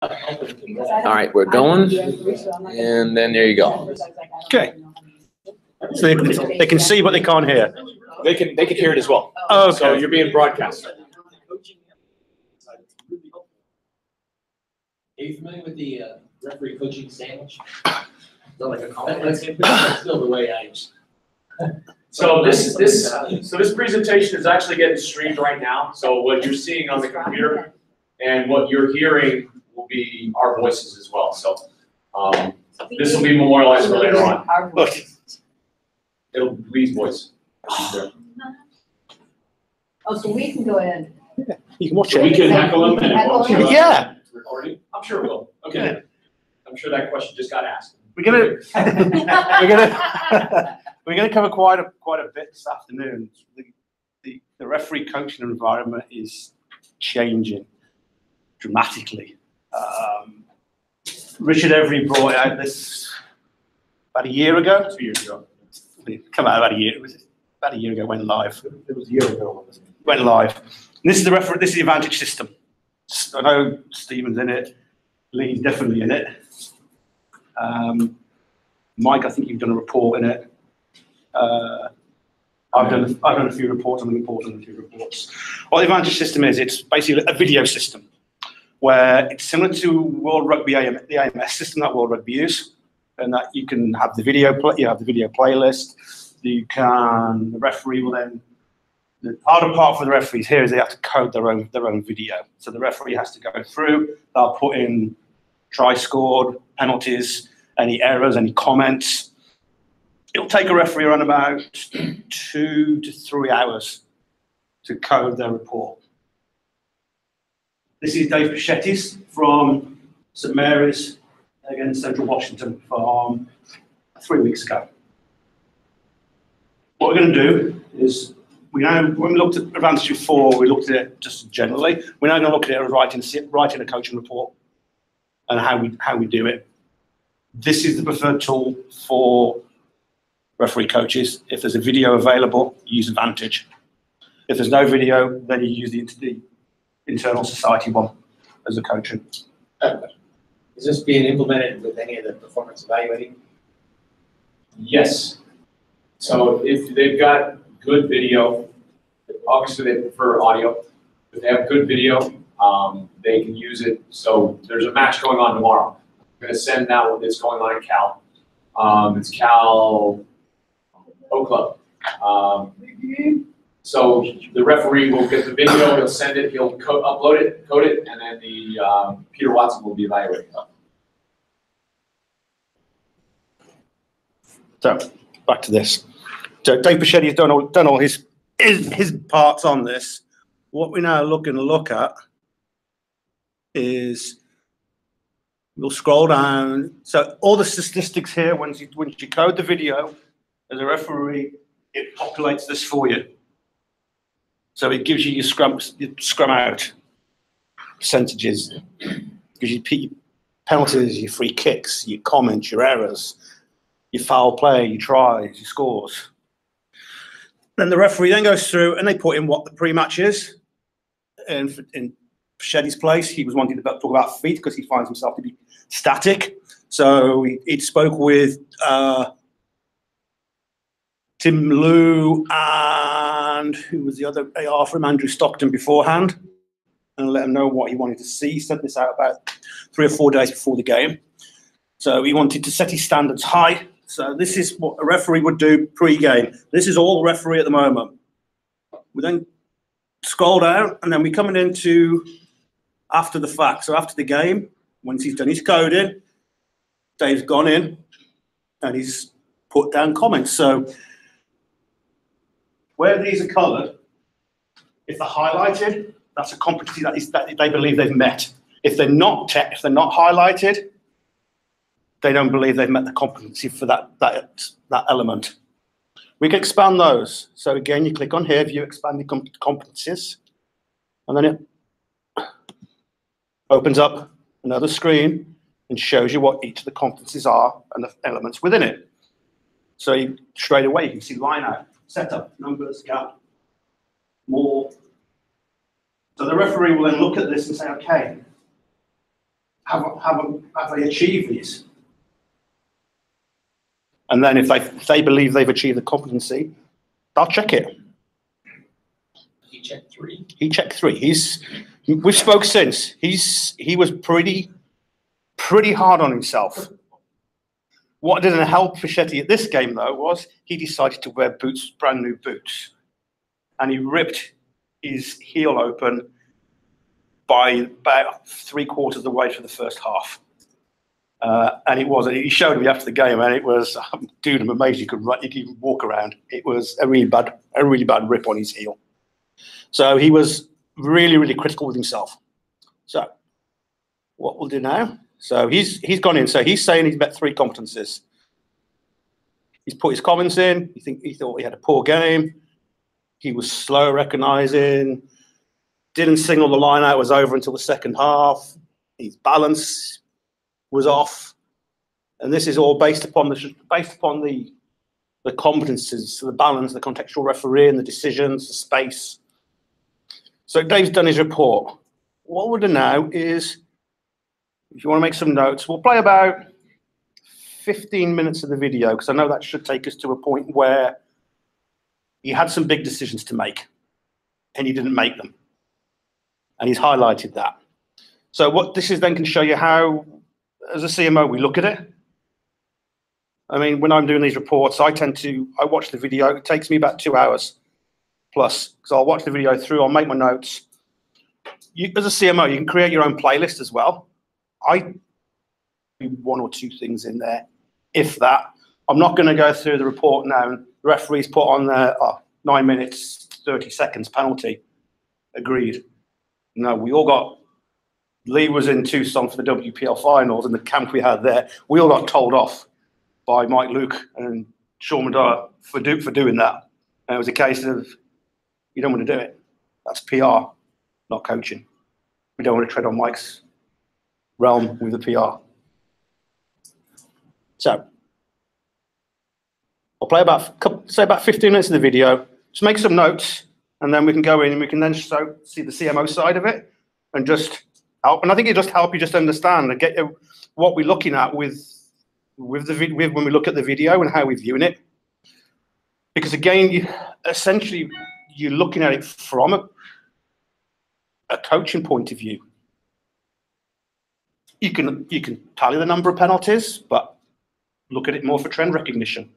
All right, we're going, and then there you go. Okay. So they can see, but they can't hear. They can hear it as well. Oh, okay. So you're being broadcast. Are you familiar with the referee coaching sandwich? Like a that's still the way I use. So this presentation is actually getting streamed right now. So what you're seeing on the computer and what you're hearing will be our voices as well. So this will be memorialized for later on. Look. It'll be Lee's voice. Oh, so we can go ahead. You can watch So we it. can heckle him and Yeah. recording. I'm sure we'll. Okay. I'm sure that question just got asked. We're gonna cover quite a bit this afternoon. The referee coaching environment is changing dramatically. Richard Every brought out this about a year ago. 2 years ago. It came out about a year. It was about a year ago. Went live. It was a year ago, wasn't it? Went live. And this is the This is the Advantage system. I know Stephen's in it. Lee's definitely in it. Mike, I think you've done a report in it. I've done a few reports. I'm going to report on a few reports. What the Advantage system is, it's basically a video system where it's similar to World Rugby the AMS system that World Rugby use, and that you can have the video playlist. The referee will then. The harder part for the referees here is they have to code their own video. So the referee has to go through. They'll put in try scored, penalties, any errors, any comments. It'll take a referee around about 2 to 3 hours to code their report. This is Dave Pichetti's from St Mary's, again, Central Washington, from 3 weeks ago. What we're going to do is, when we looked at Advantage before, we looked at it just generally. We're now going to look at it as writing a coaching report and how we do it. This is the preferred tool for referee coaches. If there's a video available, use Advantage. If there's no video, then you use the internal society one as a coaching. Is this being implemented with any of the performance evaluating? Yes. So if they've got good video, obviously they prefer audio. If they have good video, they can use it. So there's a match going on tomorrow. I'm going to send out what is going on in Cal. It's Cal O Club. So the referee will get the video, he'll send it, he'll upload it, code it, and then the Peter Watson will be evaluating it. So back to this. So Dave Pichetti has done all his parts on this. What we're now looking to look at is we'll scroll down. So all the statistics here, once you code the video as a referee, it populates this for you. So it gives you your scrum out percentages, gives you penalties, your free kicks, your comments, your errors, your foul play, your tries, your scores. Then the referee then goes through and they put in what the pre-match is. And in Sheddy's place, he was wanting to talk about feet because he finds himself to be static. So he spoke with Tim Liu and who was the other AR from Andrew Stockton beforehand, and let him know what he wanted to see. He sent this out about 3 or 4 days before the game. So he wanted to set his standards high. So this is what a referee would do pre-game. This is all the referee at the moment. We then scroll down and then we're coming into after the fact. So after the game, once he's done his coding, Dave's gone in and he's put down comments. So where these are coloured, if they're highlighted, that's a competency that they believe they've met. If they're not highlighted, they don't believe they've met the competency for that element. We can expand those. So again, you click on here, view expanded competencies, and then it opens up another screen and shows you what each of the competencies are and the elements within it. So straight away, you can see line out, setup, numbers, gap, more. So the referee will then look at this and say, okay, have they achieved these? And then if they believe they've achieved the competency, they'll check it. He checked 3. He checked 3. We've spoke since. He was pretty hard on himself. What didn't help Fischetti at this game though was he decided to wear boots, brand new boots, and he ripped his heel open by about 3/4 of the way through the first half. And he showed me after the game, and it was, dude, I'm amazed you could even walk around. It was a really bad rip on his heel. So he was really critical with himself. So what we'll do now, so he's gone in, so he's saying he's met 3 competencies. He's put his comments in. He thought he had a poor game. He was slow recognizing, didn't signal the line out was over until the second half. His balance was off. And this is all based upon the competences, the balance, the contextual referee, and the decisions, the space. So Dave's done his report. What we'll do now is, if you want to make some notes, we'll play about 15 minutes of the video, because I know that should take us to a point where he had some big decisions to make, and he didn't make them. And he's highlighted that. So what this is then can show you how, as a CMO, we look at it. I mean, when I'm doing these reports, I watch the video. It takes me about 2 hours plus, because I'll watch the video through, I'll make my notes. As a CMO, you can create your own playlist as well. I do 1 or 2 things in there, if that. I'm not going to go through the report now. The referees put on there 9 minutes, 30 seconds penalty. Agreed. No, we all got, Lee was in Tucson for the WPL finals, and the camp we had there, we all got told off by Mike Luke and Sean Madara for doing that. And it was a case of, you don't want to do it. That's PR, not coaching. We don't want to tread on Mike's realm with the PR. So I'll play about 15 minutes of the video, just make some notes, and then we can go in and we can then see the CMO side of it and just help. And I think it just help you just understand and get what we're looking at when we look at the video and how we're viewing it. Because again, essentially, you're looking at it from a coaching point of view. You can tally the number of penalties, but look at it more for trend recognition.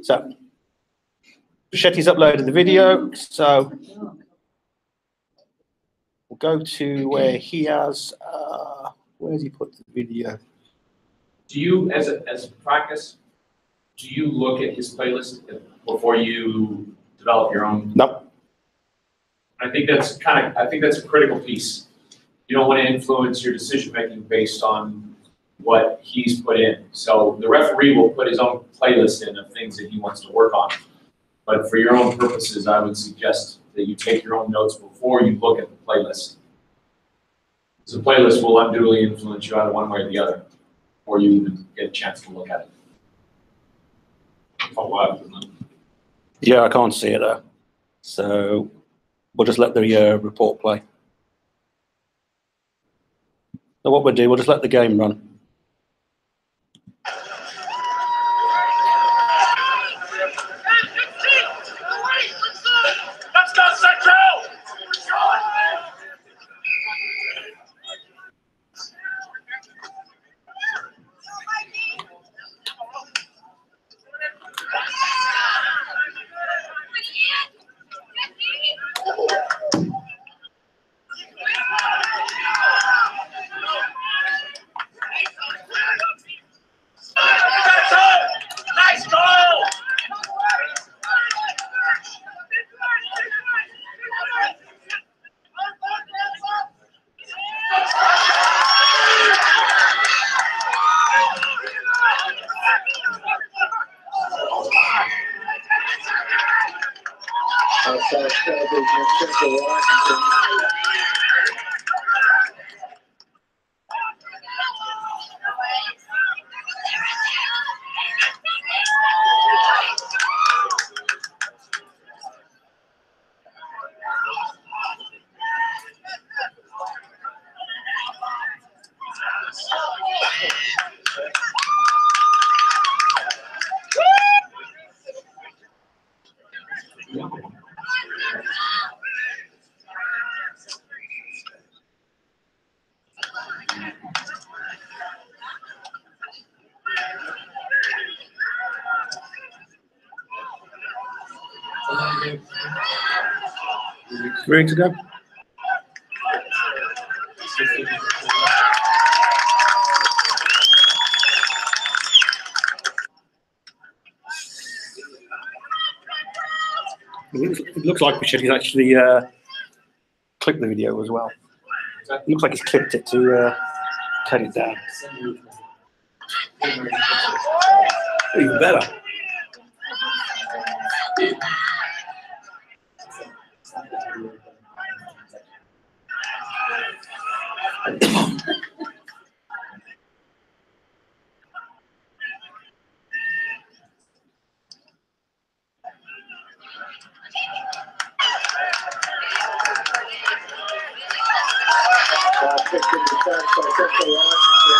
So,Fichetti's uploaded the video, so we'll go to where he has, where has he put the video? Do you, as a practice, do you look at his playlist before you develop your own? No. I think that's a critical piece. You don't want to influence your decision making based on what he's put in. So the referee will put his own playlist in of things that he wants to work on. But for your own purposes, I would suggest that you take your own notes before you look at the playlist. Because the playlist will unduly influence you either one way or the other, before you even get a chance to look at it. Yeah, I can't see it though. So we'll just let the report play. So what we'll do, we'll just let the game run. Let's go, Central! Nice goal! Ready to go? It looks like we should actually clip the video as well. It looks like he's clipped it to cut it down. Even better. Picked in the front by Central Washington,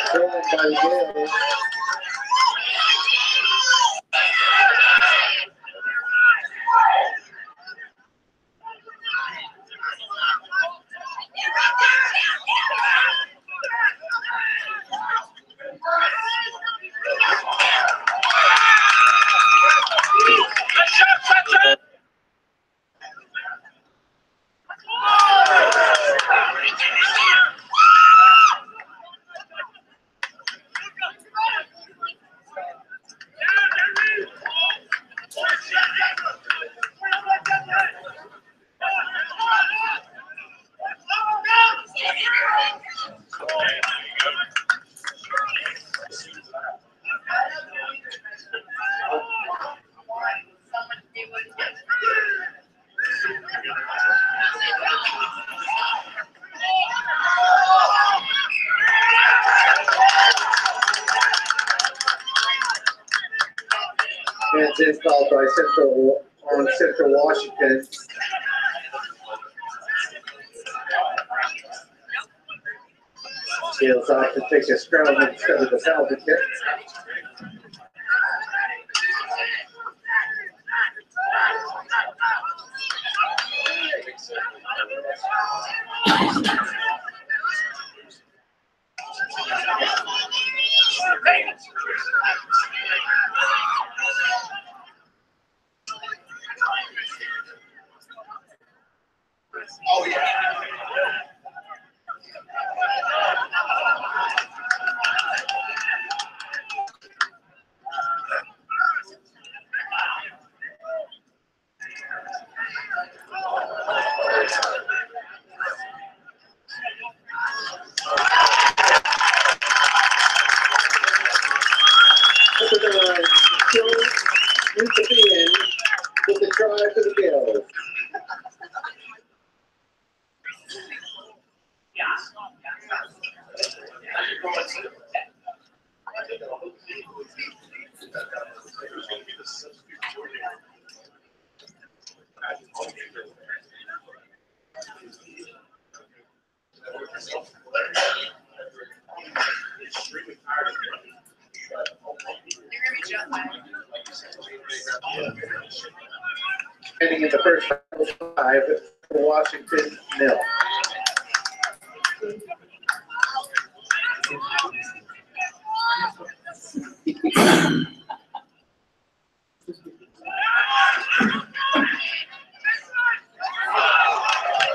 stolen by Yale. Hands installed by Central Washington. Seals off to take a scrum instead of the penalty kick. Oh, yeah. With the try for the Gales. Ending in the first 5 for Washington 0.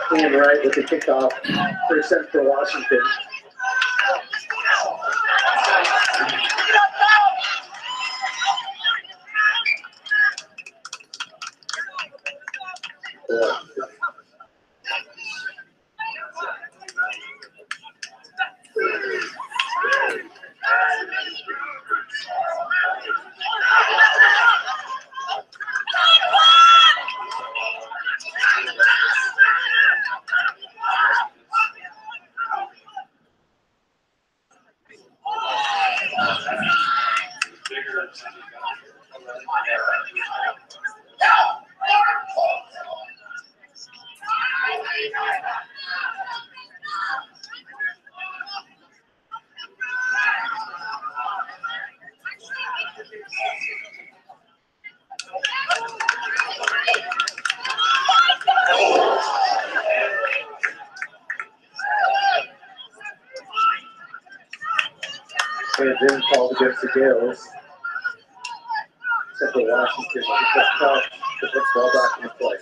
And right with the kickoff for Central Washington. And then called against the Gales. Central Washington, the football back in play.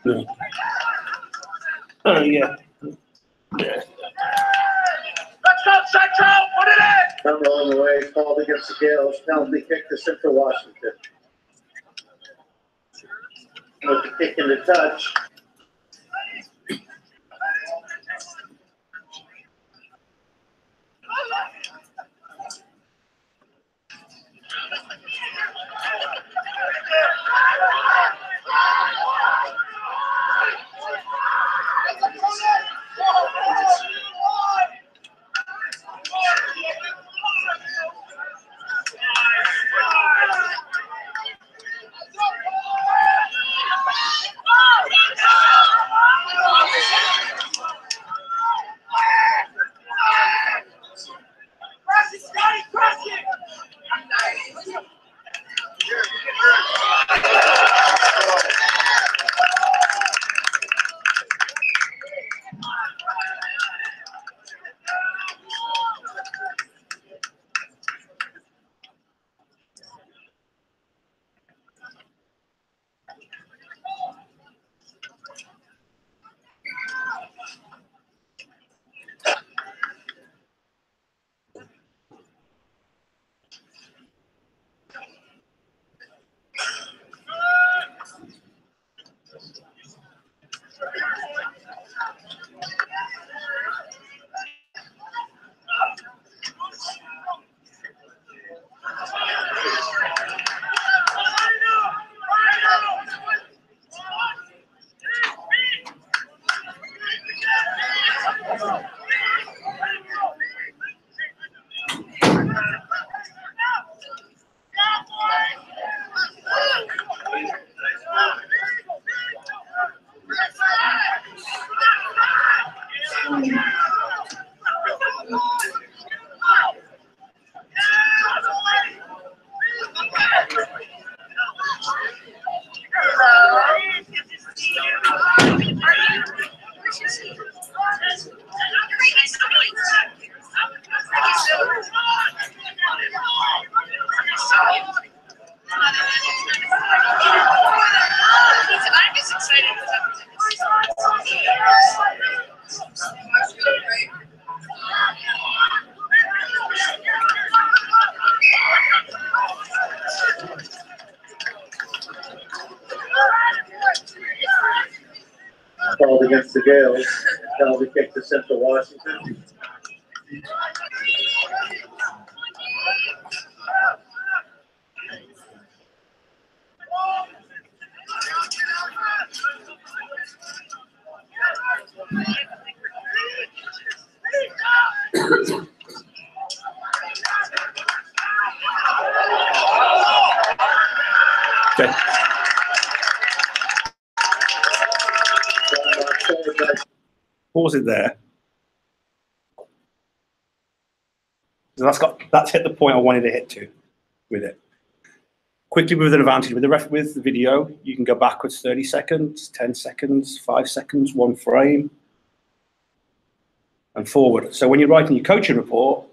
No. Oh, yeah. Let's go, Central! Put it in! Number on the way, called against the Gales, penalty kick to Central Washington. With the kick and the touch. I'm just excited. Called against the Gales, penalty kick to Central Washington. Okay. Pause it there. So that's hit the point I wanted to hit to with it. Quickly with an advantage with the video, you can go backwards 30 seconds, 10 seconds, 5 seconds, 1 frame, and forward. So when you're writing your coaching report,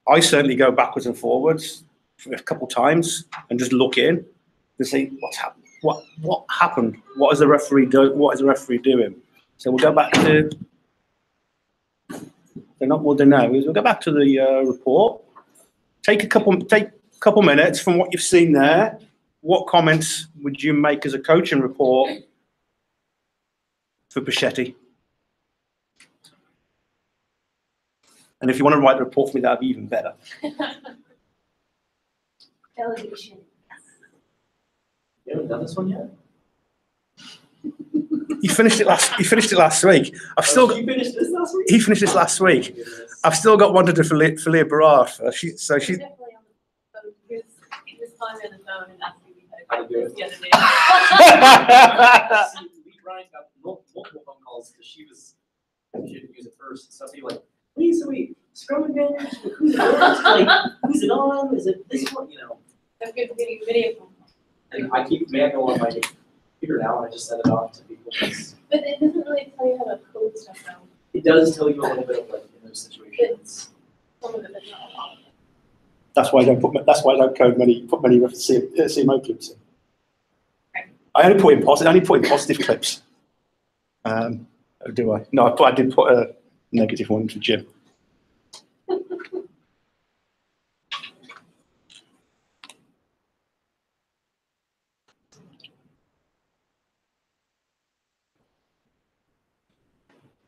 I certainly go backwards and forwards a couple times and just look in. to see what happened. What is the referee do? What is the referee doing? So we'll go back to. They're not what they know. We'll go back to the report. Take a couple minutes from what you've seen there. What comments would you make as a coaching report for Pichetti? And if you want to write the report for me, that'd be even better. Delegation. You haven't done this one yet? You finished it last week. I've still got. You finished this last week? He finished this last week. I've still got one to do for Leah Barrard. So she. Definitely on the phone. He was calling me on the phone and asking me how to do it the other day. Lee Ryan got multiple phone calls because she didn't use it first. So people like, please, so we scrum advantage. Who's it on? Like, who's it on? Is it this one? You know. I'm good getting video phone calls. And I keep manual on my computer now, and I just send it off to people. But it doesn't really tell you how to code stuff now. It does tell you a little bit of like in those situations. Some of it, but not all of it. That's why I don't put many CMO clips in. Right. I only put in positive clips. Do I? No, I did put a negative one for Jim.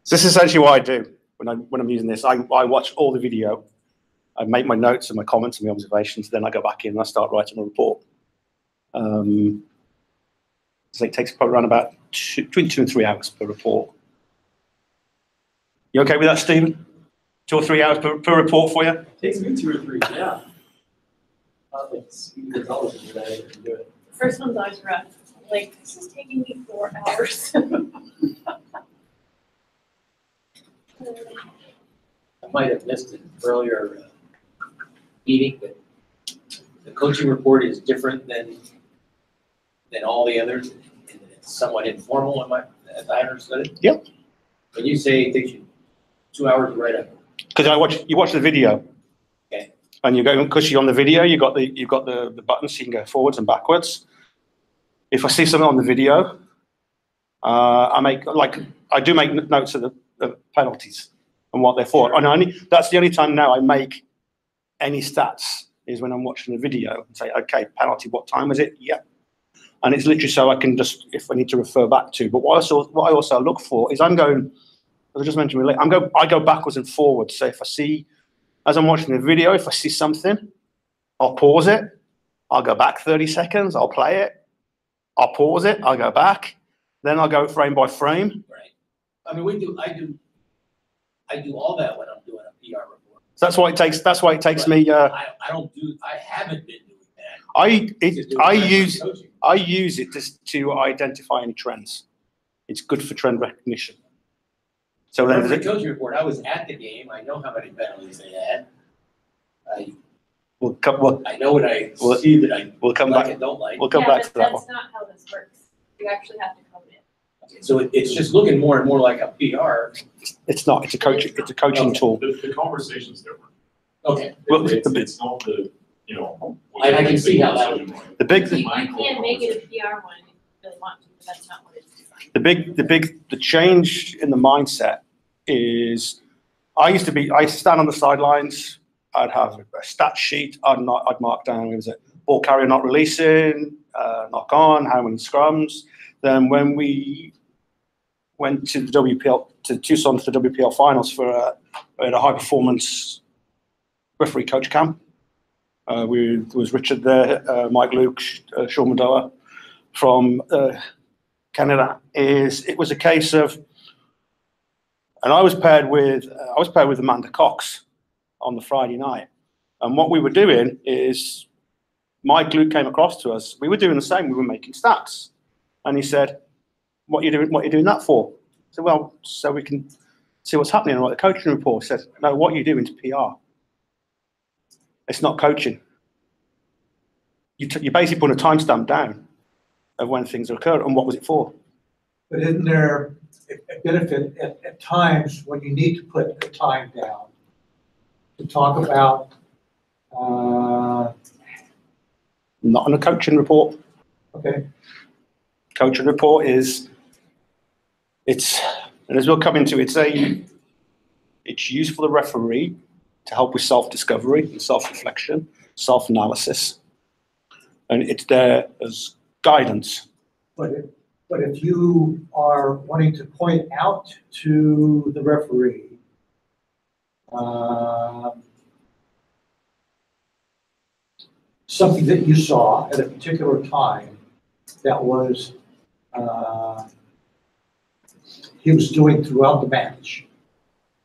So this is essentially what I do when I'm using this. I watch all the video, I make my notes and my comments and my observations, then I go back in and I start writing a report. So it takes probably around about between 2 and 3 hours per report. You okay with that, Stephen? 2 or 3 hours per report for you? It takes me 2 or 3, yeah. It's even the television that I can do it. The first one's always rough. Like, this is taking me 4 hours. I might have missed an earlier meeting, but the coaching report is different than all the others. And it's somewhat informal as I understood it. Yep. When you say it takes you 2 hours to write up. Because you watch the video. Okay. And you go, because you're on the video, you've got the buttons, so you can go forwards and backwards. If I see something on the video, I do make notes of the penalties and what they're for. And that's the only time now I make any stats is when I'm watching the video and say, okay, penalty, what time was it? Yeah. And it's literally so I can just, if I need to refer back to. But what I also look for is I'm going, as I just mentioned, I go backwards and forwards. So if I see, as I'm watching the video, if I see something, I'll pause it. I'll go back 30 seconds. I'll play it. I'll pause it. I'll go back. Then I'll go frame by frame. Right. I mean, I do all that when I'm doing a PR report. So that's why it takes. That's why it takes But me. I haven't been doing that. I use it to identify any trends. It's good for trend recognition. So then, the coaching report, I was at the game. I know how many penalties they had. I know what I see that I we'll come like back. and don't like. We'll come back to that one. That's not how this works. You actually have to code it. So it's just looking more and more like a PR. It's not. It's a coaching. It's a coaching tool. The conversation's different. Okay. Well, It's not the, you know. I can see how that would work. You can make it a PR one if you really want to, but that's not what it's designed. The change in the mindset is I used to stand on the sidelines. I'd have a stat sheet. I'd mark down, was it ball carrier not releasing, knock on, how many scrums. Then when we went to the WPL, to Tucson for the WPL finals for a high performance referee coach camp. There was Richard there, Mike Luke, Sean Madoa from Canada. It was a case of, and I was paired with Amanda Cox on the Friday night, and what we were doing is Mike Luke came across to us. We were doing the same. We were making stats, and he said, "What are you doing? What are you doing that for?" I said, "Well, so we can see what's happening and write the coaching report." He said, "No, what you're doing is PR. It's not coaching. You're basically putting a timestamp down of when things occurred and what was it for." But isn't there a benefit at times when you need to put the time down to talk about? Not on a coaching report. Okay, Coaching report and as we'll come into, it's used for the referee to help with self-discovery and self-reflection, self-analysis, and it's there as guidance. but if you are wanting to point out to the referee, something that you saw at a particular time that was, he was doing throughout the match.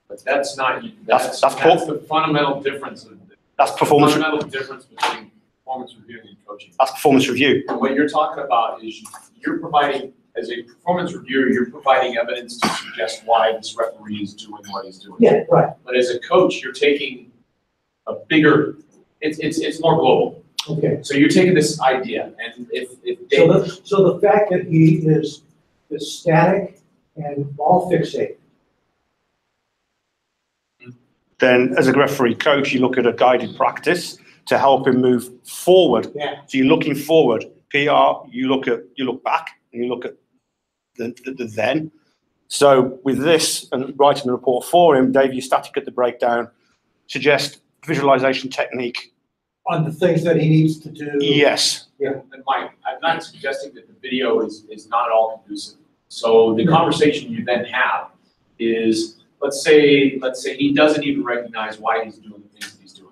But that's not, That's that's the fundamental difference. That's performance. Fundamental difference between performance review and coaching. That's performance review. And what you're talking about is you're providing, as a performance reviewer, you're providing evidence to suggest why this referee is doing what he's doing. Yeah, right. But as a coach, you're taking a bigger, it's more global. Okay. So you're taking this idea, and if So the fact that he is static and ball fixated. Then as a referee coach, you look at a guided practice to help him move forward. Yeah. So you're looking forward. PR, you look back and you look at the then. So with this and writing the report for him, Dave, you static at the breakdown, suggest visualization technique. On the things that he needs to do. Yes. And Mike, I'm not suggesting that the video is not at all conducive. So the conversation you then have is, let's say he doesn't even recognize why he's doing the things that he's doing.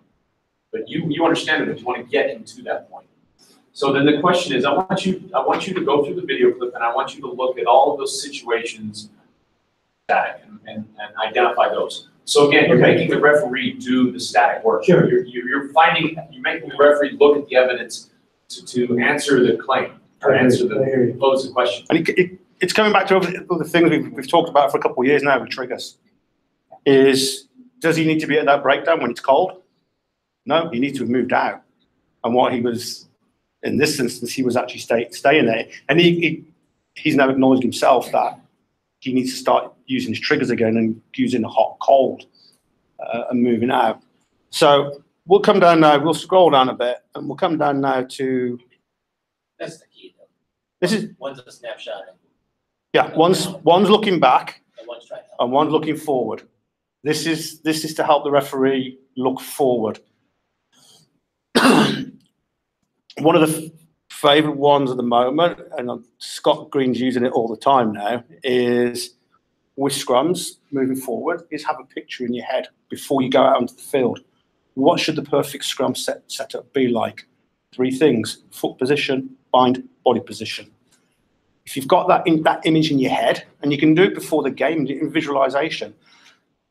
But you understand that you want to get him to that point. So then the question is, I want you to go through the video clip and I want you to look at all of those situations static and identify those. So again, you're making the referee do the static work. Sure. You're making the referee look at the evidence to answer the claim or pose the question. And it's coming back to other things we've talked about for a couple of years now with triggers. Does he need to be at that breakdown when it's cold? No, he needs to have moved out. And what he was, in this instance, he was actually staying there. And he's now acknowledged himself that he needs to start using his triggers again and using a hot, cold and moving out. So we'll come down now, we'll scroll down a bit and we'll come down now to. That's the key though. This is. One's a snapshot. Yeah, one's looking back And one's trying to help. and one's looking forward. This is to help the referee look forward. One of the favorite ones at the moment, and Scott Green's using it all the time now, is with scrums moving forward, is have a picture in your head before you go out onto the field. What should the perfect scrum setup be like? 3 things: foot position, bind, body position. If you've got that image in your head, and you can do it before the game in visualization,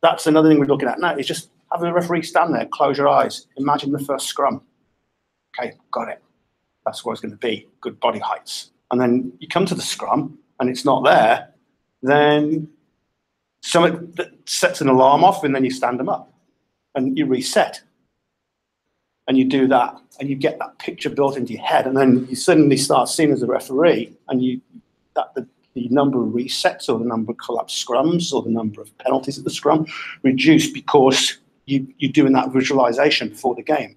that's another thing we're looking at now, is just have the referee stand there, close your eyes, imagine the first scrum. Okay, got it. That's what it's going to be, good body heights. And then you come to the scrum and it's not there, then something that sets an alarm off and then you stand them up and you reset. And you do that and you get that picture built into your head and then you suddenly start seeing as a referee and the number of resets or the number of collapsed scrums or the number of penalties at the scrum reduce because you're doing that visualization before the game.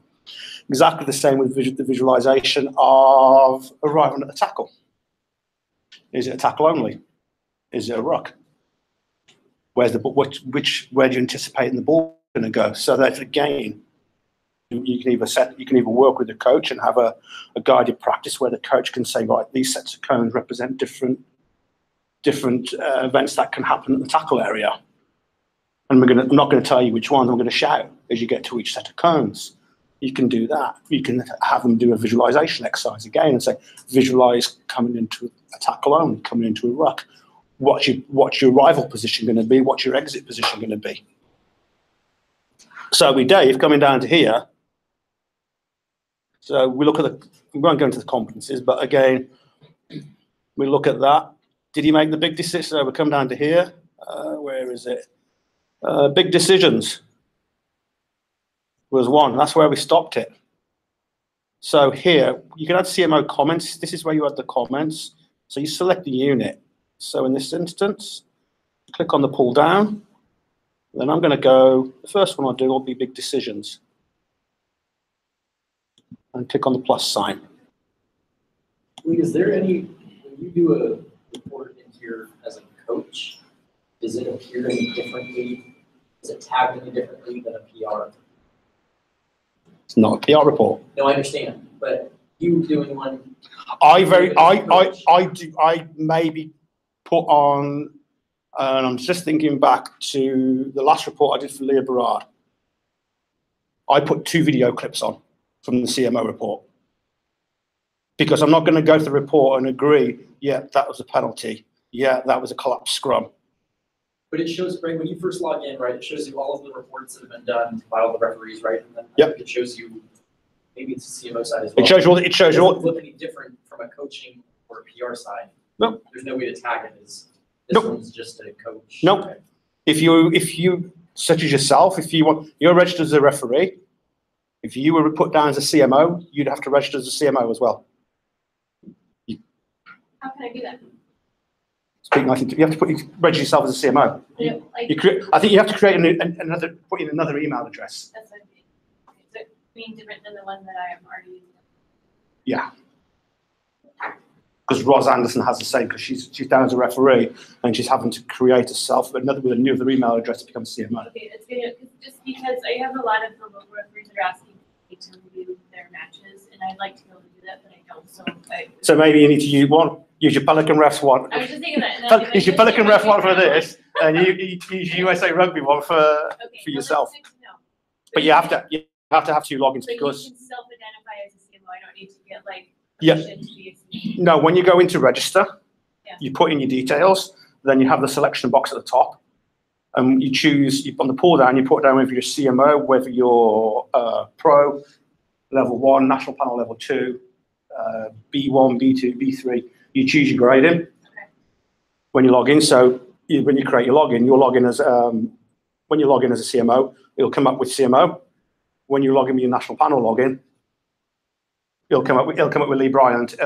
Exactly the same with the visualization of arriving at the tackle. Is it a tackle only? Is it a ruck? Where do you anticipate the ball going to go? So that again, you can either work with the coach and have a guided practice where the coach can say, right, these sets of cones represent different events that can happen at the tackle area. And I'm not going to tell you which ones. I'm going to shout as you get to each set of cones. You can do that. You can have them do a visualization exercise again and say, visualize coming into a tackle only, coming into a ruck. What's your arrival position going to be? What's your exit position going to be? So with Dave coming down to here, so we look at we won't go into the competencies, but again, we look at that. Did he make the big decision? So we come down to here. Where is it? Big decisions was one. That's where we stopped it. So here, you can add CMO comments. This is where you add the comments. So you select the unit. So in this instance, click on the pull down. Then I'm going to go, the first one I'll do will be big decisions. And click on the plus sign. Lee, is there any, when you do a report in here as a coach, does it appear any differently? Is it tagged any differently than a PR? It's not a PR report. No, I understand, but you doing one. I maybe put on, and I'm just thinking back to the last report I did for Leah Berard. I put 2 video clips on from the CMO report. Because I'm not going to go to the report and agree, yeah, that was a penalty. Yeah, that was a collapsed scrum. But it shows, right, when you first log in, right, it shows you all of the reports that have been done by all the referees, right? And then Yep. it shows you, maybe it's the CMO side as well. It shows you all. It shows you all. Does it look any different from a coaching or a PR side? No. There's no way to tag it as, this Nope. one's just a coach. Nope. Okay. If you, such as yourself, if you want, you're registered as a referee. If you were put down as a CMO, you'd have to register as a CMO as well. How can I do that? Speak nicely. You have to register yourself as a CMO. Yeah, like, I think you have to create put in another email address. that's what I mean. Is it being different than the one that I am already using? Yeah. Because Roz Anderson has the same, because she's down as a referee and she's having to create herself another with another email address to become a CMO. Okay, it's gonna, just because I have a lot of the local referees that are asking me to review their matches, and I'd like to be able to do that, but I don't, So maybe you need to use your Pelican Refs one. I was just thinking that. and then Use your if I Pelican just Ref take one my for this, and you use your USA Rugby one for Okay, well, yourself. that's good to know. But you have to have 2 logins So you because can self-identify as a CMO, I don't need to get like. Yeah. permission to be a CMO. no, when you go into register, Yeah. you put in your details, then you have the selection box at the top, and you choose on the pull down. You put down whether you're CMO, whether you're pro, level 1, national panel level 2, B1, B2, B3. You choose your grading. Okay. When you log in. So when you create your login, you'll log in as when you log in as a CMO, it'll come up with CMO. When you log in with your national panel login, it'll come up with Lee Bryant,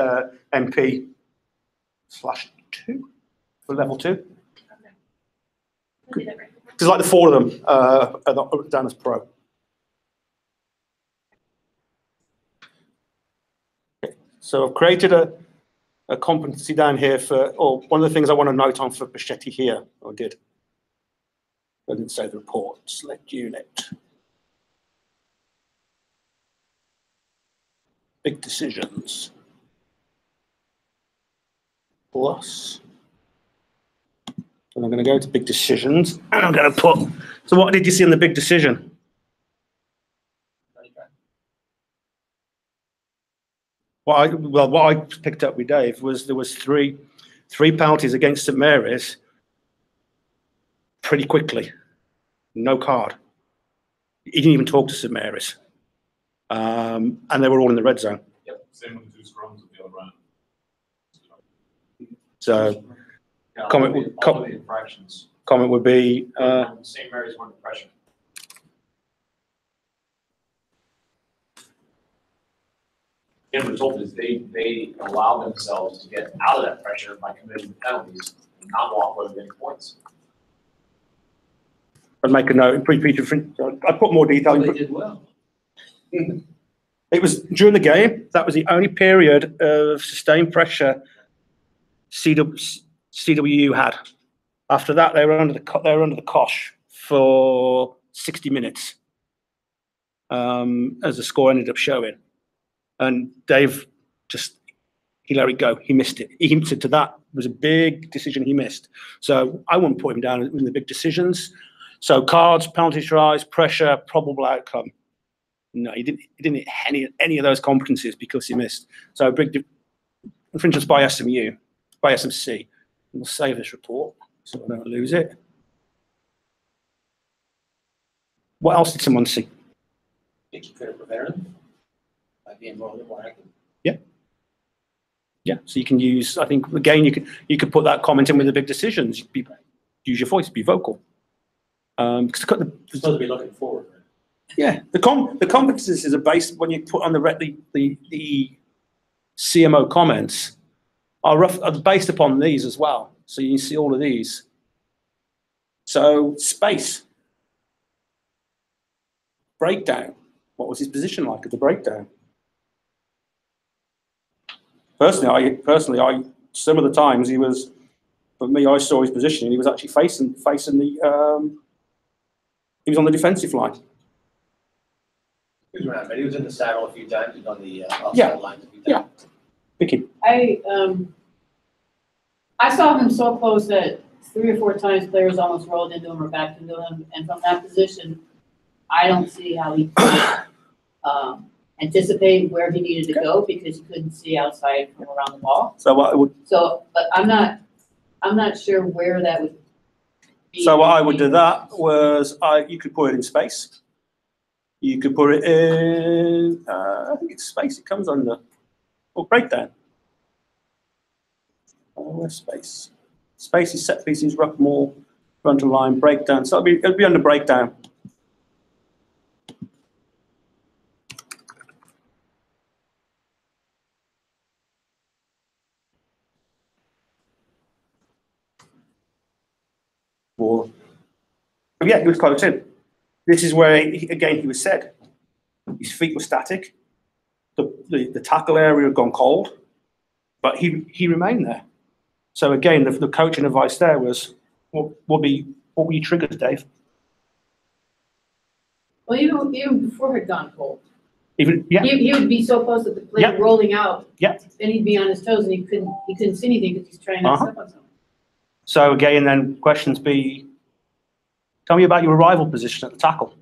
MP/2 for level 2. Okay. I'll do that right now. Because like the 4 of them are down as pro. So I've created a competency down here or one of the things I want to note on for Bichetti here, I didn't say the report, select unit. Big decisions. Plus. And I'm going to go to big decisions and I'm going to put, so what did you see in the big decision? What I picked up with Dave was there was three penalties against St Mary's pretty quickly. No card. He didn't even talk to St Mary's. And they were all in the red zone. Yep, same with the 2 scrums at the other end. So Yeah, Comment all would- all the infractions. comment would be, St. Mary's one impression. The end result is they allow themselves to get out of that pressure by committing penalties and not walk away with any points. I'd make a note, I put more detail. They did well. It was during the game, that was the only period of sustained pressure CWU had. After that, they were under the cosh for 60 minutes, as the score ended up showing. And Dave he let it go. He missed it. He hinted to that. It was a big decision he missed. So I wouldn't put him down in the big decisions. So cards, penalty tries, pressure, probable outcome. No, he didn't hit any of those competencies because he missed. So big infringements by SMU, by SMC. We'll save this report so I don't lose it. What else did someone see? Think you could have prevented them by being more active. Yeah, so you can use, I think, again, you could put that comment in with the big decisions. Use your voice, be vocal. Because Supposed to be looking forward. Right? yeah, the competencies are based when you put on the CMO comments are based upon these as well. So you can see all of these. So space, breakdown. What was his position like at the breakdown? Personally, some of the times he was, for me, I saw his position. He was actually facing the. He was on the defensive line. He was around, but he was in the saddle a few times, he was on the Yeah. outside lines a few times. Vicky. I saw him so close that 3 or 4 times players almost rolled into him or backed into him, and from that position, I don't see how he could anticipate where he needed to go because he couldn't see outside from around the ball. So what I would. So, but I'm not sure where that would be. So what I would do that was you could put it in space. You could put it in. I think it's space. It comes under. Or breakdown. Where's space? Space is set pieces, ruck more, frontal line, breakdown. So it'll be under breakdown. Or, yeah, he was close in. This is where, he was said. His feet were static. The tackle area had gone cold, but he remained there. So again, the coaching advice there was, what were your triggers, Dave? Well, even before it had gone cold. Even He would be so close that the plane rolling out. Yeah. Then he'd be on his toes and he couldn't see anything because he's trying not to step on something. So again, then questions be, tell me about your arrival position at the tackle.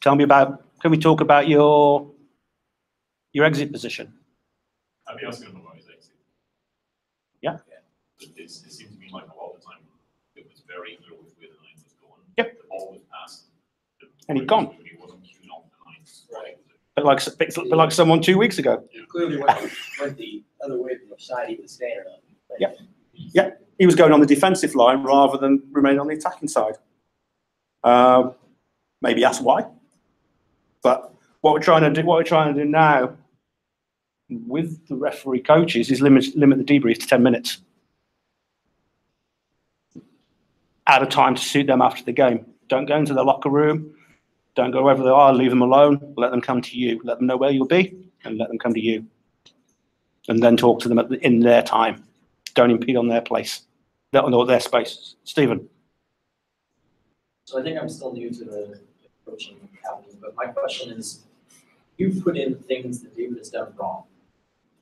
Can we talk about your exit position? I'd be asking him about his exit. Yeah. It seemed to me like a lot of the time it was very clear with where the line was going. Yep. The ball was passed. And he'd gone. He wasn't keeping off the lines. Right. But like someone 2 weeks ago. Clearly went the other way from the side he was standing on. Yep. Yeah, he was going on the defensive line rather than remaining on the attacking side. Maybe ask why. But what we're trying to do now with the referee coaches is limit the debrief to 10 minutes. Add a time to suit them after the game. Don't go into the locker room. Don't go wherever they are. Leave them alone. Let them come to you. Let them know where you'll be, and let them come to you. And then talk to them in their time. Don't impede on their place, or their space. Stephen. So I think I'm still new to the coaching academy, but my question is, you put in things that David has done wrong.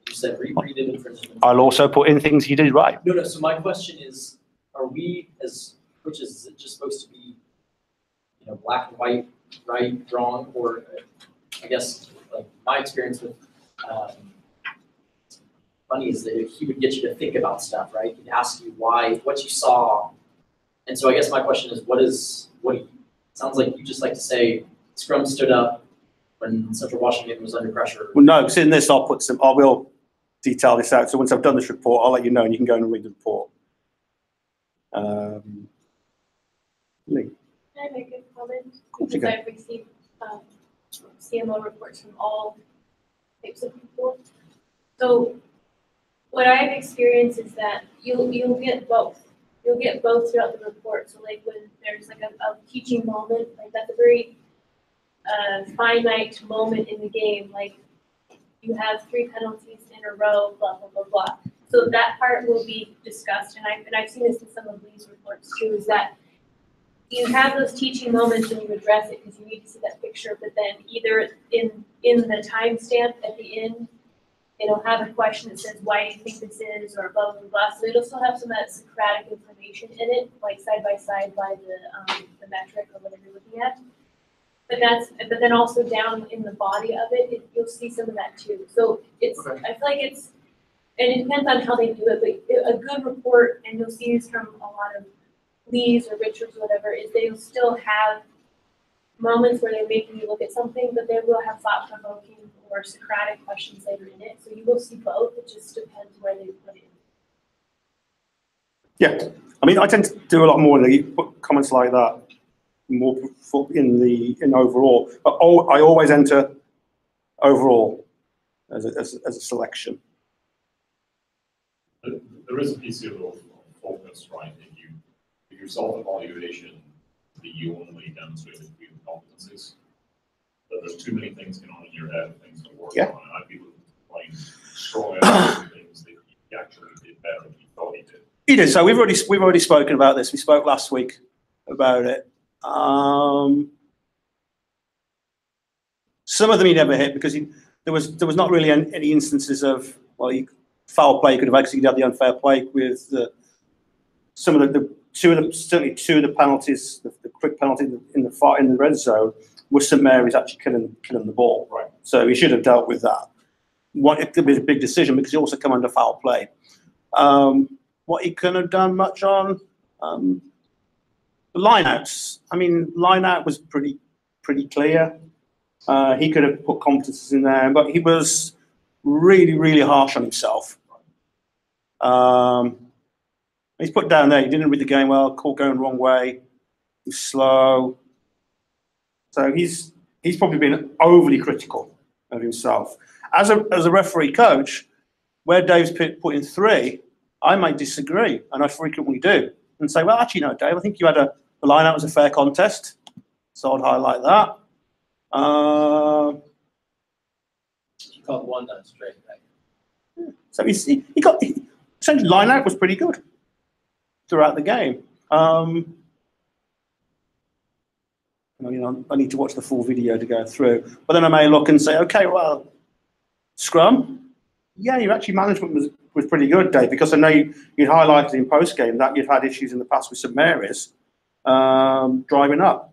You said repeated infringements. I'll also put in things he did right. No, so my question is, are we as coaches, is it just supposed to be, black and white, right, wrong, or I guess, like my experience with Bunny is that he would get you to think about stuff, right? He'd ask you what you saw. And so I guess my question is, it sounds like you just like to say, scrum stood up when Central Washington was under pressure. Well, no, because in this I will detail this out. So once I've done this report, I'll let you know, and you can go and read the report. Lee. Can I make a comment? Because I've received CMO reports from all types of people. So what I've experienced is that you'll get both. You'll get both throughout the report. So like when there's like a teaching moment, like that's a very finite moment in the game. Like you have 3 penalties in a row, blah, blah, blah, blah. So that part will be discussed. And I've seen this in some of Lee's reports too, is that you have those teaching moments and you address it because you need to see that picture, but then either in the timestamp at the end, it'll have a question that says, why do you think this is, or blah, blah, blah. So it'll still have some of that Socratic information in it, like side by side by the metric or whatever you're looking at. But then also down in the body of it, you'll see some of that too. So it's, I feel like and it depends on how they do it, but a good report, and you'll see this from a lot of Lee's or Richards or whatever, is they'll still have moments where they're making you look at something, but they will have thought-provoking or Socratic questions later in it. So you will see both. It just depends where they put it. Yeah, I mean, I tend to do a lot more in put comments like that, more in overall. But I always enter overall as a selection. There is a piece here of focus, right? If your self-evaluation, that you only demonstrate the competencies, that there's too many things going on in your head, things to work on. And I'd be looking strong things that he actually did better than he thought he did. He did. So we've already spoken about this. We spoke last week about it. Some of them he never hit because there was not really any instances of foul play he could have actually had the unfair play with some of certainly two of the penalties, the quick penalty in the red zone was St Mary's actually killing the ball. Right. So he should have dealt with that. It could be a big decision because he also come under foul play. What he couldn't have done much on the lineouts. I mean, lineout was pretty clear. He could have put competences in there, but he was really, really harsh on himself. He's put down there. He didn't read the game well. Caught going the wrong way. He's slow. So he's probably been overly critical of himself. As a referee coach, where Dave's put in 3, I might disagree, and I frequently do, and say, well, actually, no, Dave, I think you had the line-out was a fair contest, so I'd highlight that. You called one straight, right? So he got essentially line-out was pretty good throughout the game. I need to watch the full video to go through, but then I may look and say, okay, well, scrum, yeah, your actually management was pretty good, Dave, because I know you'd highlighted in post-game that you've had issues in the past with St Mary's driving up.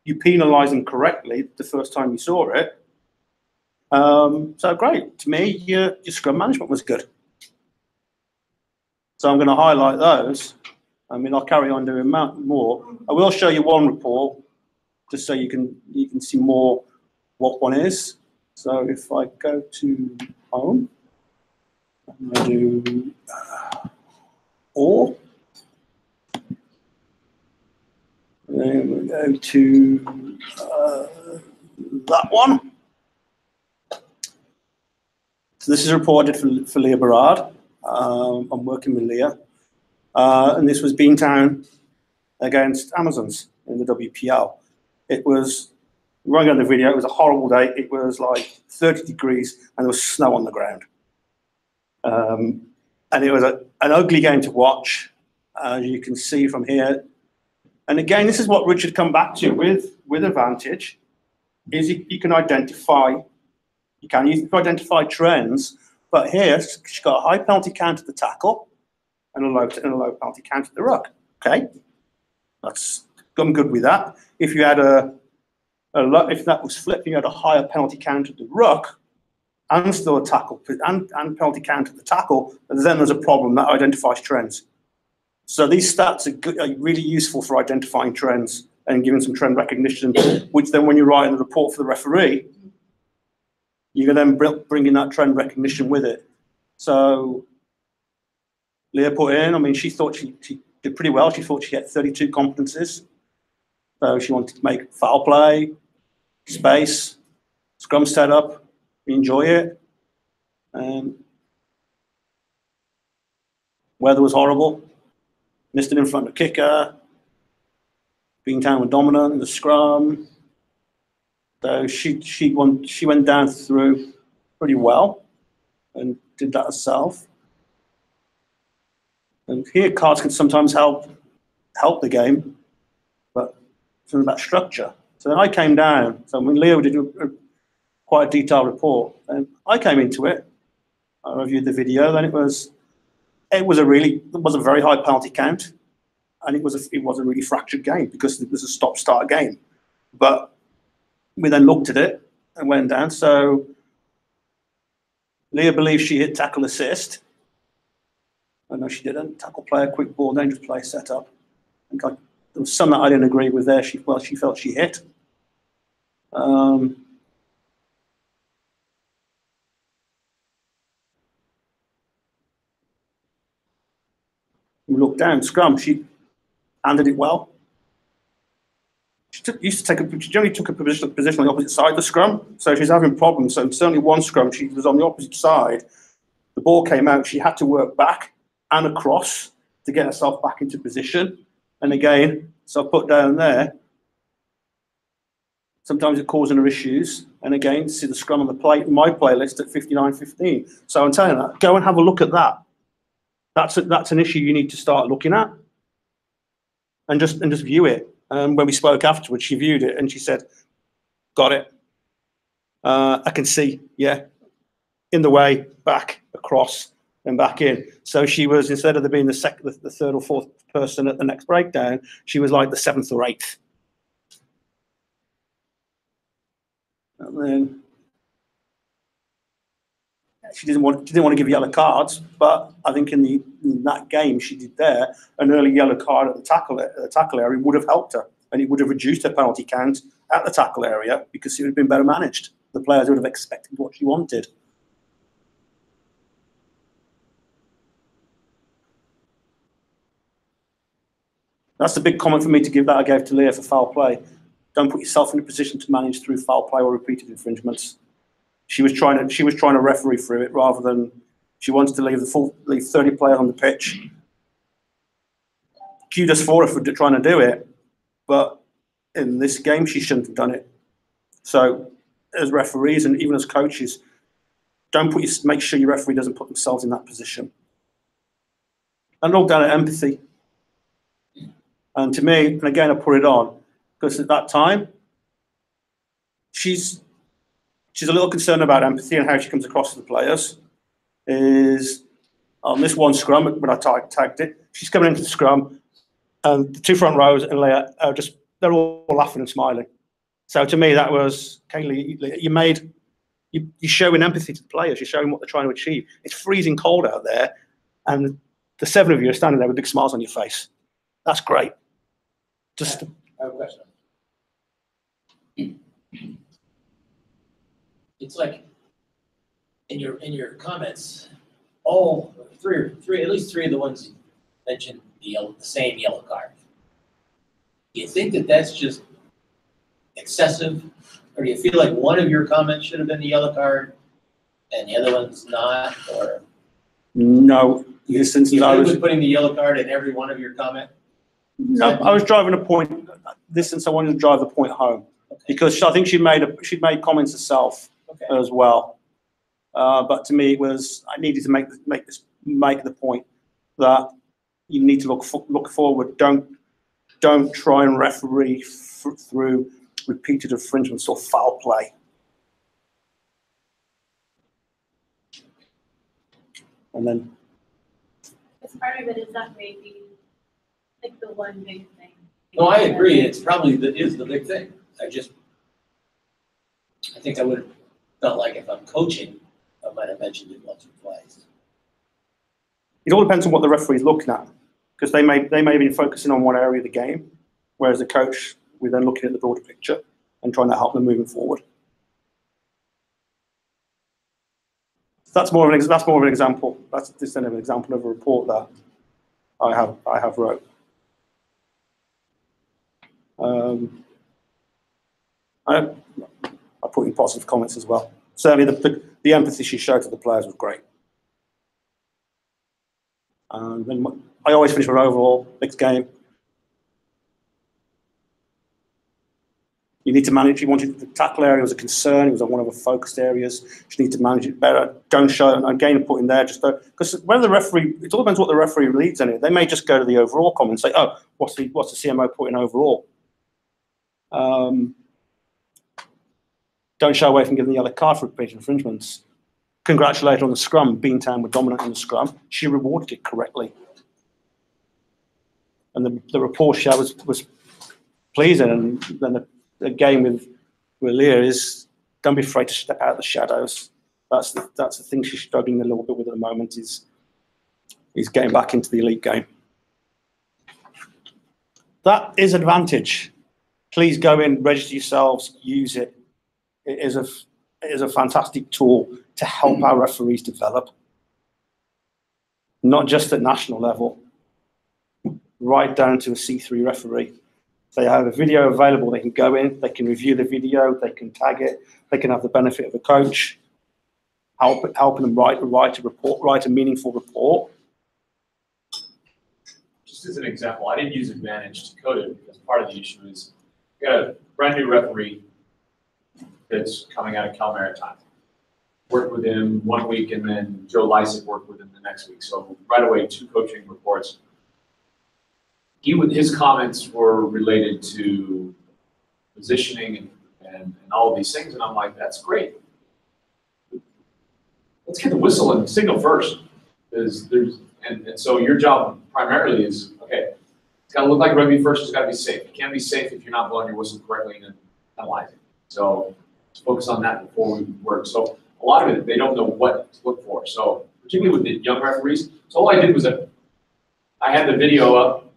You penalised them correctly the first time you saw it. So great. To me, your scrum management was good. So I'm going to highlight those. I mean, I'll carry on doing more. I will show you one report just so you can see more what one is. So if I go to home, I'm going to do all. Then we go to that one. So this is reported for Leah Berard. I'm working with Leah. And this was Beantown against Amazons in the WPL. It was, running on the video, it was a horrible day. It was like 30 degrees and there was snow on the ground. And it was an ugly game to watch, as you can see from here. And again, this is what Richard come back to with Advantage, is you can identify, you can identify trends, but here she's got a high penalty count at the tackle and a low penalty count at the ruck. Okay, I'm good with that. If you had if that was flipped, you had a higher penalty count at the ruck and still a tackle and penalty count at the tackle, then there's a problem that identifies trends. So these stats are really useful for identifying trends and giving some trend recognition, which then when you write in the report for the referee, you can then bring in that trend recognition with it. So Leah put in, I mean, she thought she did pretty well. She thought she had 32 competencies. So she wanted to make foul play, space, scrum setup, enjoy it. Weather was horrible. Missed it in front of the kicker. Beantown were dominant in the scrum. So she went down through pretty well and did that herself. And here cards can sometimes help the game, but it's about structure. So then I came down. So when Leo did quite a detailed report, and I came into it. I reviewed the video. Then it was a very high penalty count, and it was a really fractured game because it was a stop-start game. But we then looked at it and went down. So Leah believes she hit tackle assist. I know she didn't. Tackle player, quick ball, dangerous play setup. And there was some that I didn't agree with there. She felt she hit. We looked down, scrum, she handled it well. She generally took a position on the opposite side of the scrum, so she's having problems. So certainly one scrum, she was on the opposite side. The ball came out, she had to work back and across to get herself back into position. And again, so I put down there, Sometimes it causing her issues. And again, see the scrum on the plate, my playlist at 59.15. So I'm telling you, go and have a look at that. That's an issue you need to start looking at, and just view it. When we spoke afterwards, she viewed it and she said, "Got it. I can see, yeah, in the way, back, across, and back in." So she was, instead of there being the third or fourth person at the next breakdown, she was like the seventh or eighth. And then she didn't want to give yellow cards, but I think in that game she did there, an early yellow card at the tackle area would have helped her, and it would have reduced her penalty count at the tackle area because it would have been better managed. The players would have expected what she wanted. That's a big comment for me to give that I gave to Leah for foul play. Don't put yourself in a position to manage through foul play or repeated infringements. She was trying to referee through it rather than she wanted to leave 30 players on the pitch. Kudos for her for trying to do it, but in this game she shouldn't have done it. So, as referees and even as coaches, make sure your referee doesn't put themselves in that position. And all down to empathy. And to me, and again I put it on because at that time she's a little concerned about empathy and how she comes across to the players. Is on this one scrum, when I tagged it, she's coming into the scrum, and the two front rows and Leah are they're all laughing and smiling. So to me, that was, Kaylee, you're showing empathy to the players. You're showing what they're trying to achieve. It's freezing cold out there, and the seven of you are standing there with big smiles on your face. That's great. I have a question. It's like in your comments, all at least three of the ones you mentioned the same yellow card. Do you think that that's just excessive, or do you feel like one of your comments should have been the yellow card and the other one's not? Or no, since you I was putting the yellow card in every one of your comments? No, I was driving a point. This, since I wanted to drive the point home, because I think she'd made comments herself as well. But to me, it was I needed to make the point that you need to look forward. Don't try and referee through repeated infringements or foul play. And then, As part of it is that maybe like the one big thing. No, I agree. It's probably is the big thing. I think I would have felt like if I'm coaching, I might have mentioned it once or twice. it all depends on what the referee's looking at, because they may be focusing on one area of the game, whereas the coach, we're then looking at the broader picture and trying to help them moving forward. That's more of an example. That's just an example of a report that I have wrote. I put in positive comments as well. Certainly, the empathy she showed to the players was great. And then I always finish with overall next game. You need to manage. You wanted the tackle area was a concern. It was one of the focused areas. You need to manage it better. Don't show. And again, put in there just because whether the referee, it all depends what the referee leads in it. They may just go to the overall comment and say, "Oh, what's the CMO put in overall?" Don't shy away from giving the yellow card for repeated infringements. Congratulate her on the scrum. Beantown were dominant in the scrum. She rewarded it correctly, and the report she had was pleasing. And then the game with Leah is don't be afraid to step out of the shadows. That's the thing she's struggling a little bit with at the moment is getting back into the elite game. That is advantage. Please go in, register yourselves, use it. It is a fantastic tool to help our referees develop, not just at national level, right down to a C3 referee. They have a video available, they can go in, they can review the video, they can tag it, they can have the benefit of a coach, helping them write a meaningful report. Just as an example, I didn't use Advantage to code it because part of the issue is you got a brand new referee that's coming out of Cal Maritime. Worked with him 1 week, and then Joe Lysick worked with him the next week. So right away, 2 coaching reports. His comments were related to positioning and all of these things, and I'm like, that's great. Let's get the whistle and signal first. And so your job primarily is, okay, it's got to look like rugby first, it's got to be safe. You can't be safe if you're not blowing your whistle correctly and analyzing. So let's focus on that before we work. So a lot of it, they don't know what to look for. So particularly with the young referees, so all I did was I had the video up,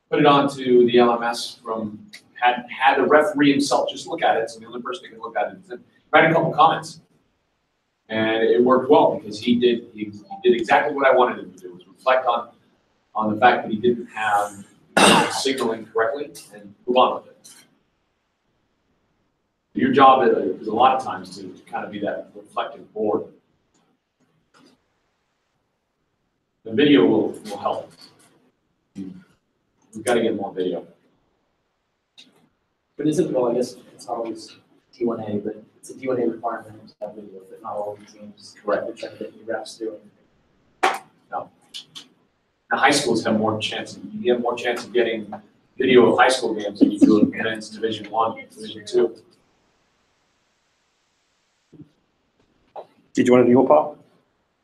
put it onto the LMS had the referee himself just look at it, so the only person that can look at it, and write a couple comments. And it worked well because he did exactly what I wanted him to do, was reflect on the fact that he didn't have signaling correctly and move on with it. Your job is a lot of times to kind of be that reflective board. The video will help. We've got to get more video. But is it, well, I guess it's not always D1A, but it's a D1A requirement to have video, but not all of the teams. Correct. We're trying to get new refs through. No. The high schools have more chance. You have more chance of getting video of high school games than you do of men's Division I, Division II. Did you want to do your part?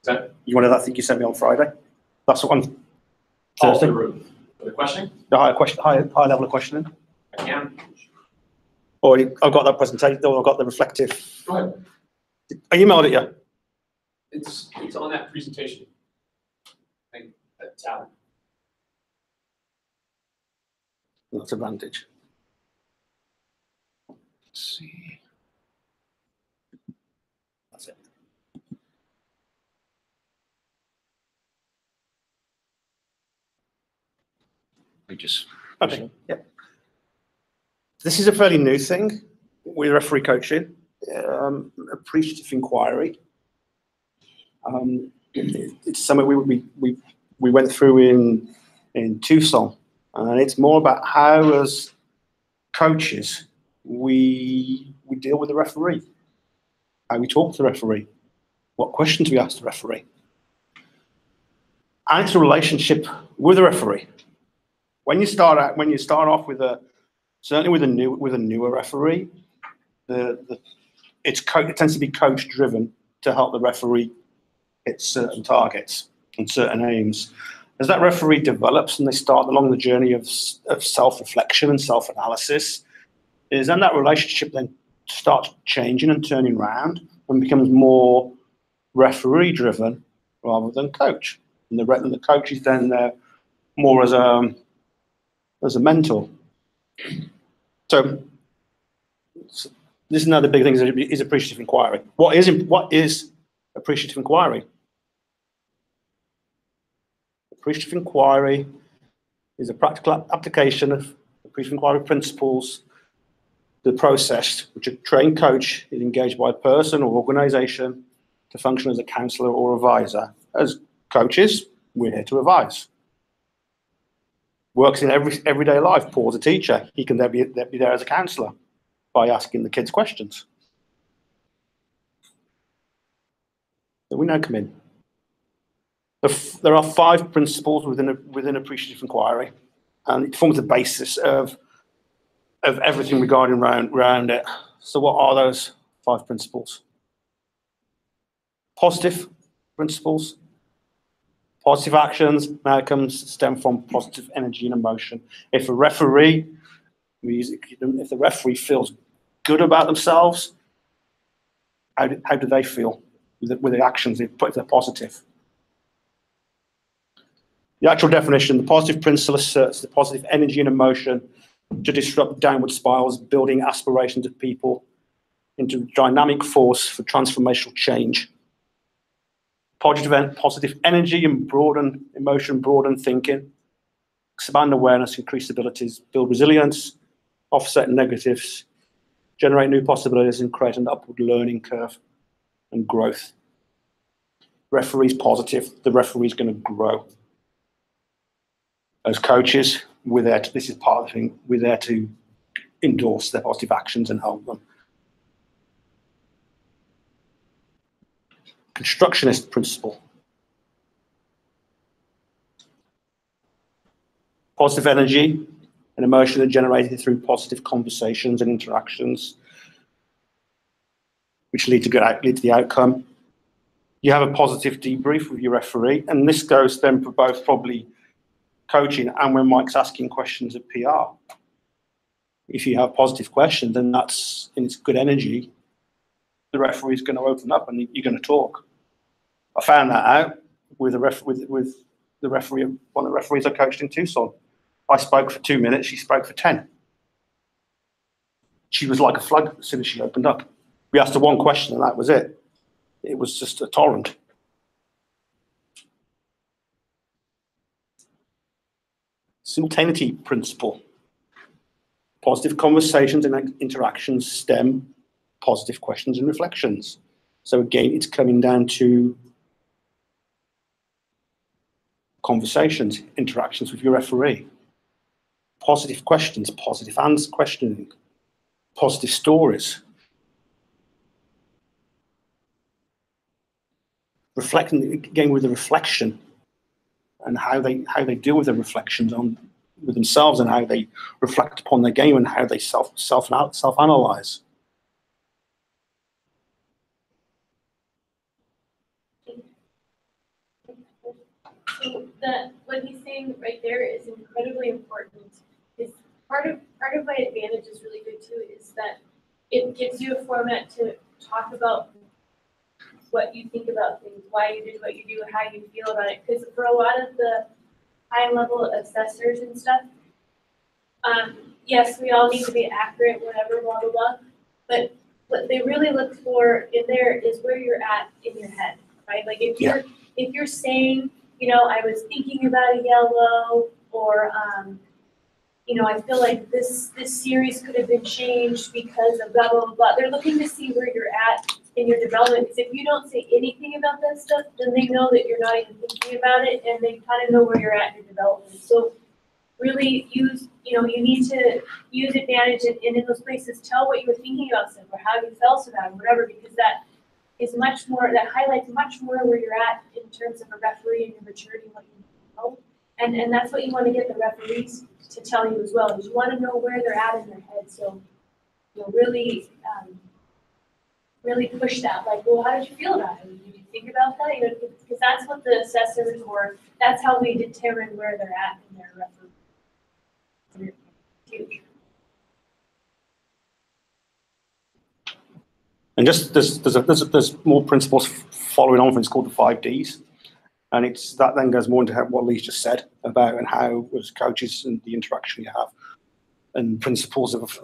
Is that You wanted that thing you sent me on Friday? That's what I'm off Thursday. the roof? For the questioning? The high level of questioning. I can. Or I've got that presentation, or I've got the reflective. Go ahead. I emailed it you. It's on that presentation. I think that tab. That's advantage. Let's see. That's it. Okay. Yep. This is a fairly new thing with referee coaching, appreciative inquiry. It's something we went through in Tucson, and it's more about how, as coaches, we deal with the referee, how we talk to the referee, what questions we ask the referee, and it's a relationship with the referee. When you start off with certainly with a newer referee, it tends to be coach driven to help the referee hit certain targets and certain aims. As that referee develops and they start along the journey of self-reflection and self-analysis, then that relationship then starts changing and turning around and becomes more referee driven rather than coach. And the coach is then there more as a mentor. So this is another big thing, is appreciative inquiry. What is appreciative inquiry? Appreciative inquiry is a practical application of appreciative inquiry principles, the process which a trained coach is engaged by a person or organization to function as a counselor or advisor. As coaches, we're here to advise. Works in everyday life. Paul's a teacher. He can be there as a counselor by asking the kids questions. So we now come in. There are 5 principles within appreciative inquiry, and it forms the basis of everything regarding around it. So what are those 5 principles? Positive principles. Positive actions now stem from positive energy and emotion. If the referee feels good about themselves, how do they feel with the actions they put if they're positive? The actual definition: the positive principle asserts the positive energy and emotion to disrupt downward spirals, building aspirations of people into a dynamic force for transformational change. Positive energy and broaden emotion, broaden thinking, expand awareness, increase abilities, build resilience, offset negatives, generate new possibilities, and create an upward learning curve and growth. Referee's positive, the referee's going to grow. As coaches, this is part of the thing, we're there to endorse their positive actions and help them. constructionist principle. Positive energy and emotion are generated through positive conversations and interactions, which lead to the outcome. You have a positive debrief with your referee, and this goes then for both probably coaching and when Mike's asking questions at PR. If you have positive questions, then that's in its good energy. The referee's going to open up and you're going to talk. I found that out with the referee, one of the referees I coached in Tucson. I spoke for 2 minutes, she spoke for 10. She was like a flood as soon as she opened up. We asked her one question and that was it. It was just a torrent. Simultaneity principle. Positive conversations and interactions stem positive questions and reflections. So again, it's coming down to conversations, interactions with your referee. Positive questions, positive answer questioning, positive stories. Reflecting again with the reflection and how they deal with the reflections on with themselves and how they reflect upon their game and how they self-analyze. So what he's saying right there is incredibly important. Is part of my advantage is really good too, is that it gives you a format to talk about what you think about things, why you did what you do, how you feel about it. Because for a lot of the high-level assessors and stuff, yes, we all need to be accurate, whatever, blah, blah, blah. But what they really look for in there is where you're at in your head, right? Like if you're saying, you know, I was thinking about a yellow, or you know, I feel like this series could have been changed because of blah, blah, blah, blah. They're looking to see where you're at in your development, because if you don't say anything about that stuff, then they know that you're not even thinking about it, and they kind of know where you're at in your development. So really use, you know, you need to use advantage and in those places tell what you were thinking about stuff or how you felt about it, whatever, because that is much more, that highlights much more where you're at in terms of a referee and your maturity, what you know. And that's what you want to get the referees to tell you as well, is you want to know where they're at in their head. So, you know, really, really push that. Like, well, how did you feel about it? Did you think about that? You know, because that's what the assessors, or that's how we determine where they're at in their referee. Huge. And just there's more principles following on from it's called the 5 Ds, and it's that then goes more into what Lee's just said about and how as coaches and the interaction you have, and principles of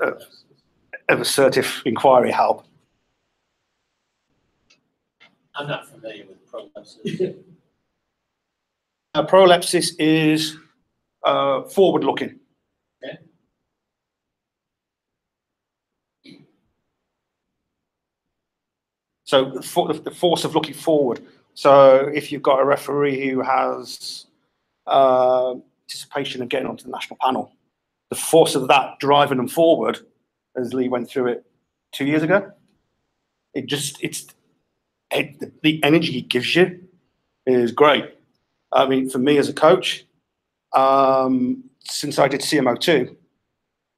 assertive inquiry help. I'm not familiar with prolepsis. Prolepsis is forward-looking. Okay. So the force of looking forward. So if you've got a referee who has anticipation of getting onto the national panel, the force of that driving them forward, as Lee went through it 2 years ago, the energy it gives you is great. I mean, for me as a coach, since I did CMO2,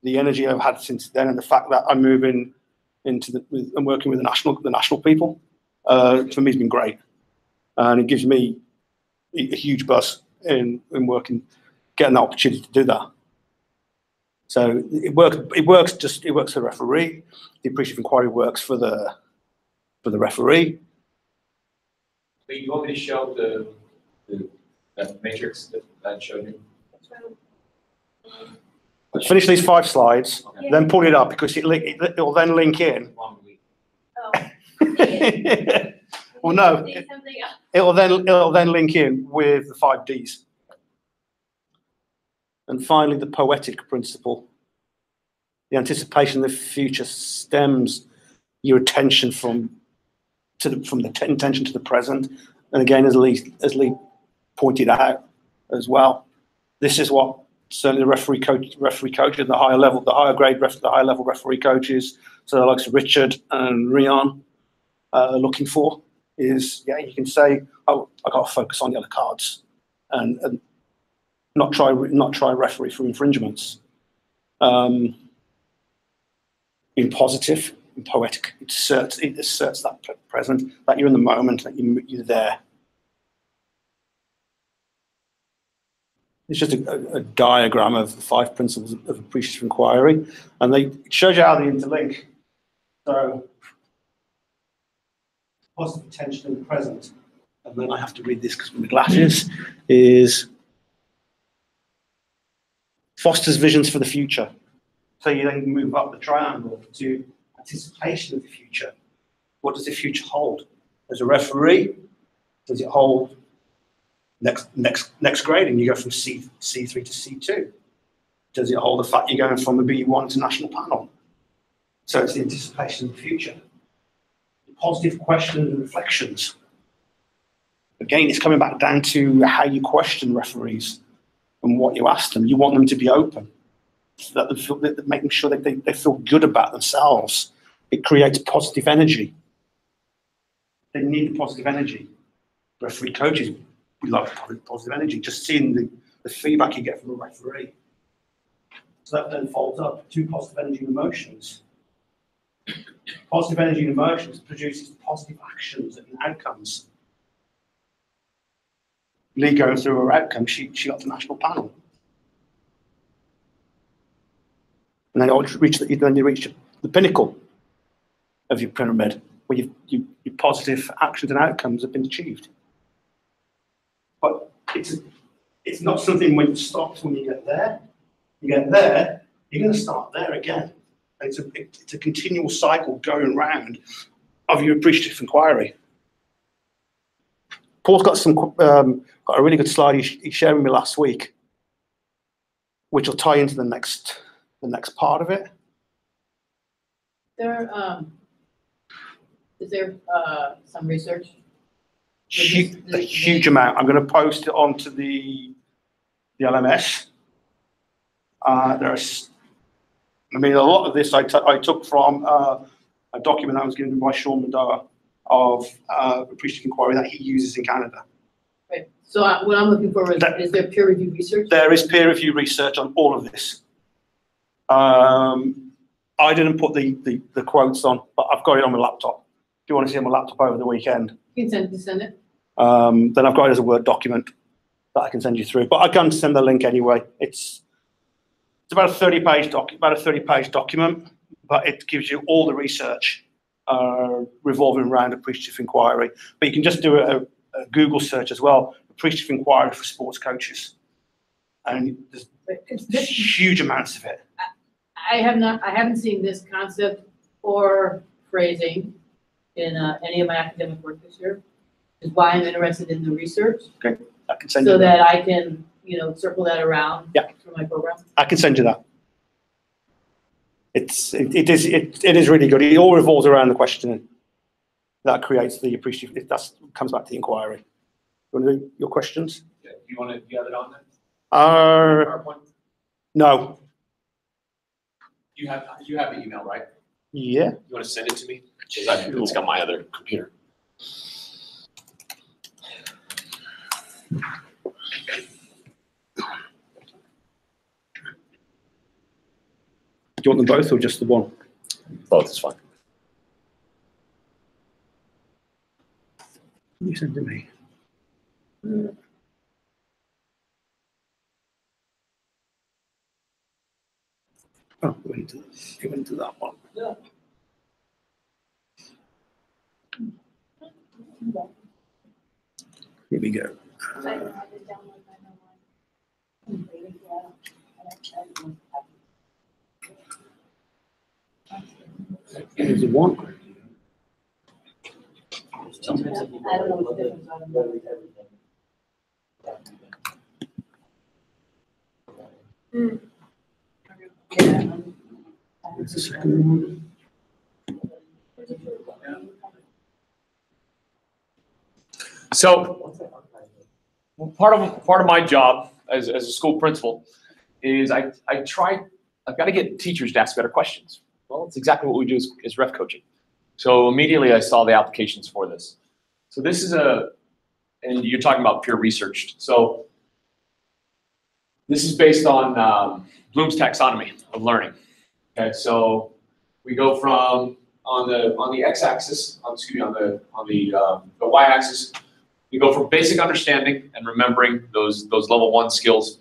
the energy I've had since then, and the fact that I'm moving into I'm working with the national people, for me has been great, and it gives me a huge buzz in working, getting the opportunity to do that. So it works for the referee. The appreciative inquiry works for the referee. Lee, you want me to show that matrix that I showed you? Let's finish these 5 slides, Okay. then pull it up because it'll then link in. Oh. Well, no, Say something else. it'll then link in with the 5 Ds. And finally, the poetic principle. The anticipation of the future stems your attention from the intention to the present. And again, as Lee pointed out as well, this is what certainly the referee coaches, the higher level referee coaches, so like Richard and Rion, are looking for. is, yeah, you can say, oh, I got to focus on the other cards and not try referee for infringements. In positive, in poetic, it asserts that present, that you're in the moment, that you're there. It's just a diagram of the 5 principles of appreciative inquiry, and it shows you how they interlink. So, positive attention in the present, and then I have to read this because of my glasses, is fosters visions for the future. So you then move up the triangle to anticipation of the future. What does the future hold? As a referee, does it hold next grading? You go from C3 to C2. Does it hold the fact you're going from a B1 to national panel? So it's the anticipation of the future. Positive questions and reflections. Again, it's coming back down to how you question referees and what you ask them. You want them to be open, so that they feel, making sure that they feel good about themselves. It creates positive energy. They need positive energy. Referee coaches, we love positive energy. Just seeing the feedback you get from a referee. So that then folds up to positive energy and emotions. Positive energy and emotions produces positive actions and outcomes. Lee going through her outcome, she got the national panel. And then you reach the pinnacle of your pyramid, where your positive actions and outcomes have been achieved. But it's not something when it stops when you get there. You get there, you're going to start there again. And it's a continual cycle going round of your appreciative inquiry. Paul's got got a really good slide he shared with me last week, which will tie into the next part of it. Is there some research? A huge amount. I'm going to post it onto the LMS. A lot of this I took from a document that was given by Sean Madoa of appreciative inquiry that he uses in Canada. Right. So what I'm looking for is there peer review research? There is peer review research on all of this. I didn't put the quotes on, but I've got it on my laptop. If you want to see it on my laptop over the weekend. You can send it. Then I've got it as a Word document that I can send you through. But I can send the link anyway. It's about a 30-page document, but it gives you all the research revolving around appreciative inquiry. But you can just do a Google search as well, appreciative inquiry for sports coaches, and there's huge amounts of it. I haven't seen this concept or phrasing in any of my academic work this year, which is why I'm interested in the research. Okay, I can send you so that I can, circle that around for my program. I can send you that. It is really good. It all revolves around the questioning that creates the appreciative. That comes back to the inquiry. You want to do your questions? Yeah. Do you have it on there? PowerPoint? No. You have the email, right? Yeah. You want to send it to me? Because it's got my other computer. Do you want them both or just the one? Both is fine. You send it to me. Oh, we went into that one. Yeah. Here we go. Here's the one. I don't know what the difference is. Yeah. Here's the second one. So, part of my job as a school principal is I've got to get teachers to ask better questions. Well, it's exactly what we do as ref coaching. So immediately I saw the applications for this. So this is and you're talking about peer researched. So this is based on Bloom's taxonomy of learning. Okay, so we go from on the x-axis, on the y-axis, we go from basic understanding and remembering those level 1 skills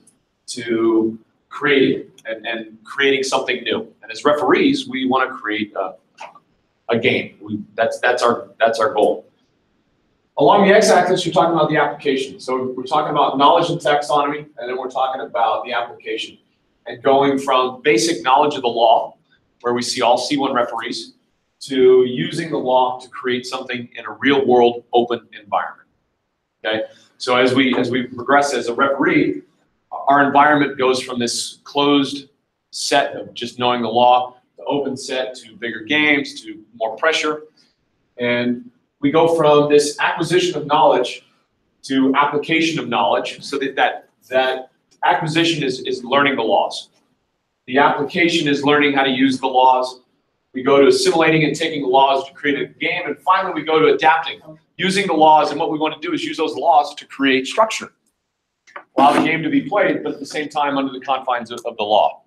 to creating and creating something new. And as referees, we want to create a game. That's our goal. Along the x-axis, you're talking about the application. So we're talking about knowledge and taxonomy, and then we're talking about the application. And going from basic knowledge of the law, where we see all C1 referees, to using the law to create something in a real-world open environment. Okay, so as we progress as a referee, our environment goes from this closed set of just knowing the law to open set to bigger games to more pressure, and we go from this acquisition of knowledge to application of knowledge. So that acquisition is learning the laws. The application is learning how to use the laws. We go to assimilating and taking the laws to create a game, and finally we go to adapting, using the laws, and what we want to do is use those laws to create structure. Allow the game to be played, but at the same time under the confines of the law.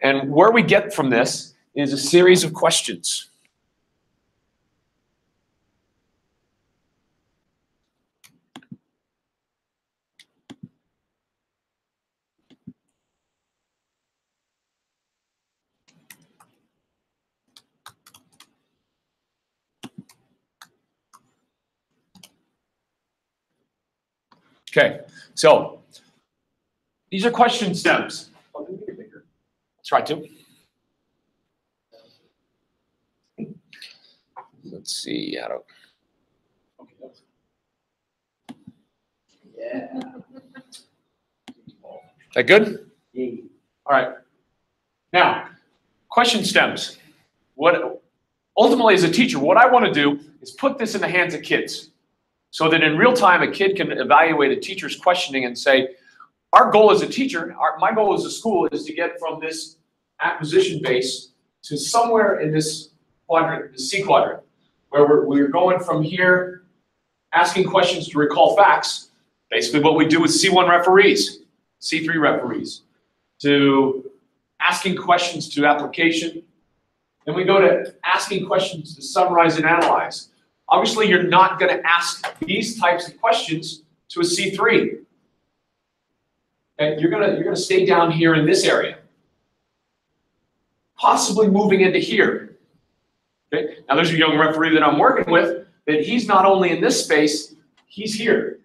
And where we get from this is a series of questions. Okay, so these are question stems. Oh, let me get bigger. Try to. Let's see how to. Yeah. That good? All right. Now, question stems. What ultimately, as a teacher, what I want to do is put this in the hands of kids, so that in real time a kid can evaluate a teacher's questioning and say, our goal as a teacher, my goal as a school is to get from this acquisition base to somewhere in this quadrant, the C quadrant, where we're going from here, asking questions to recall facts, basically what we do with C1 referees, C3 referees, to asking questions to application. Then we go to asking questions to summarize and analyze. Obviously, you're not going to ask these types of questions to a C3. Okay? You're gonna stay down here in this area, possibly moving into here. Okay? Now, there's a young referee that I'm working with that he's not only in this space, he's here,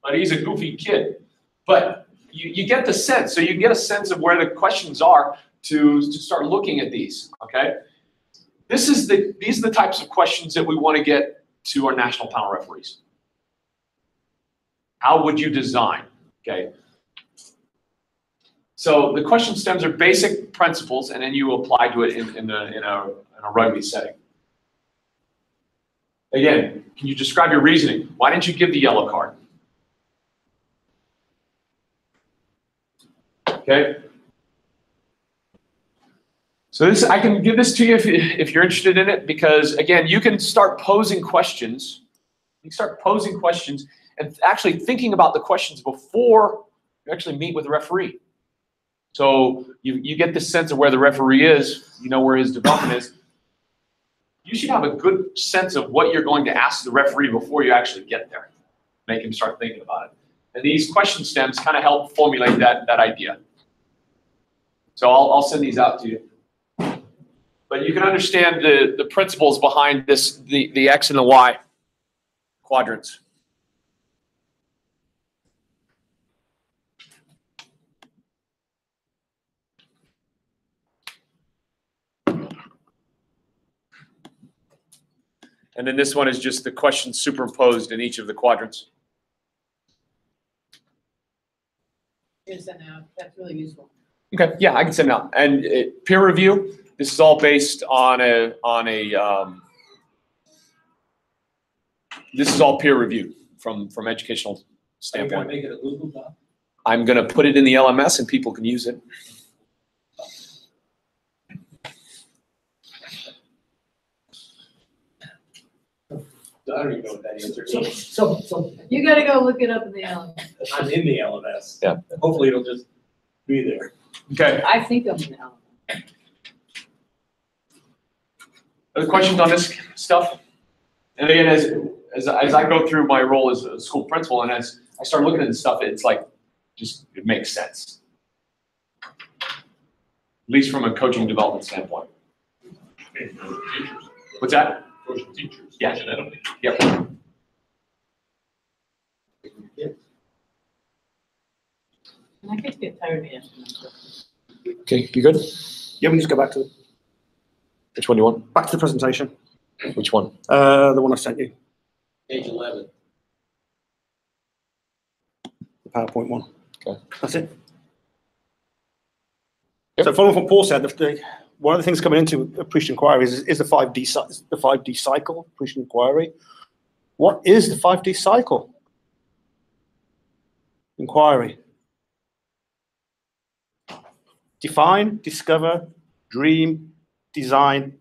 but he's a goofy kid. But you get the sense, so you get a sense of where the questions are to start looking at these. Okay. These are the types of questions that we want to get to our national panel referees. How would you design? Okay. So the question stems are basic principles, and then you apply to it in a rugby setting. Again, can you describe your reasoning? Why didn't you give the yellow card? Okay. So this, I can give this to you if you're interested in it, because again, you can start posing questions. You can start posing questions and actually thinking about the questions before you actually meet with the referee. So you get this sense of where the referee is, you know where his development is. You should have a good sense of what you're going to ask the referee before you actually get there. Make him start thinking about it. And these question stems kind of help formulate that idea. So I'll send these out to you. But you can understand the principles behind this, the X and the Y quadrants. And then this one is just the questions superimposed in each of the quadrants. Here's that now. That's really useful. Okay, yeah, I can send it out. And peer review, this is all based on this is all peer review from educational standpoint. Make it a Google Doc? I'm going to put it in the LMS and people can use it. I don't even know what that answer So, means. so You gotta go look it up in the LMS. I'm in the LMS. Yeah. Hopefully it'll just be there. Okay, I think I'm in the LMS. other questions on this stuff? And again, as I go through my role as a school principal and as I start looking at this stuff, it's like, just, it makes sense. At least from a coaching development standpoint. And for teachers, What's that? coaching teachers, Yeah. genetically. Yep. And I get tired of asking them questions. Okay, you good? Yeah, we just go back to Which one do you want? back to the presentation. Which one? The one I sent you, Page 11. the PowerPoint one. Okay. That's it. Yep. So following what Paul said, one of the things coming into appreciative inquiry is the 5D cycle, appreciative inquiry. What is the 5D cycle? Inquiry. Define, discover, dream, design,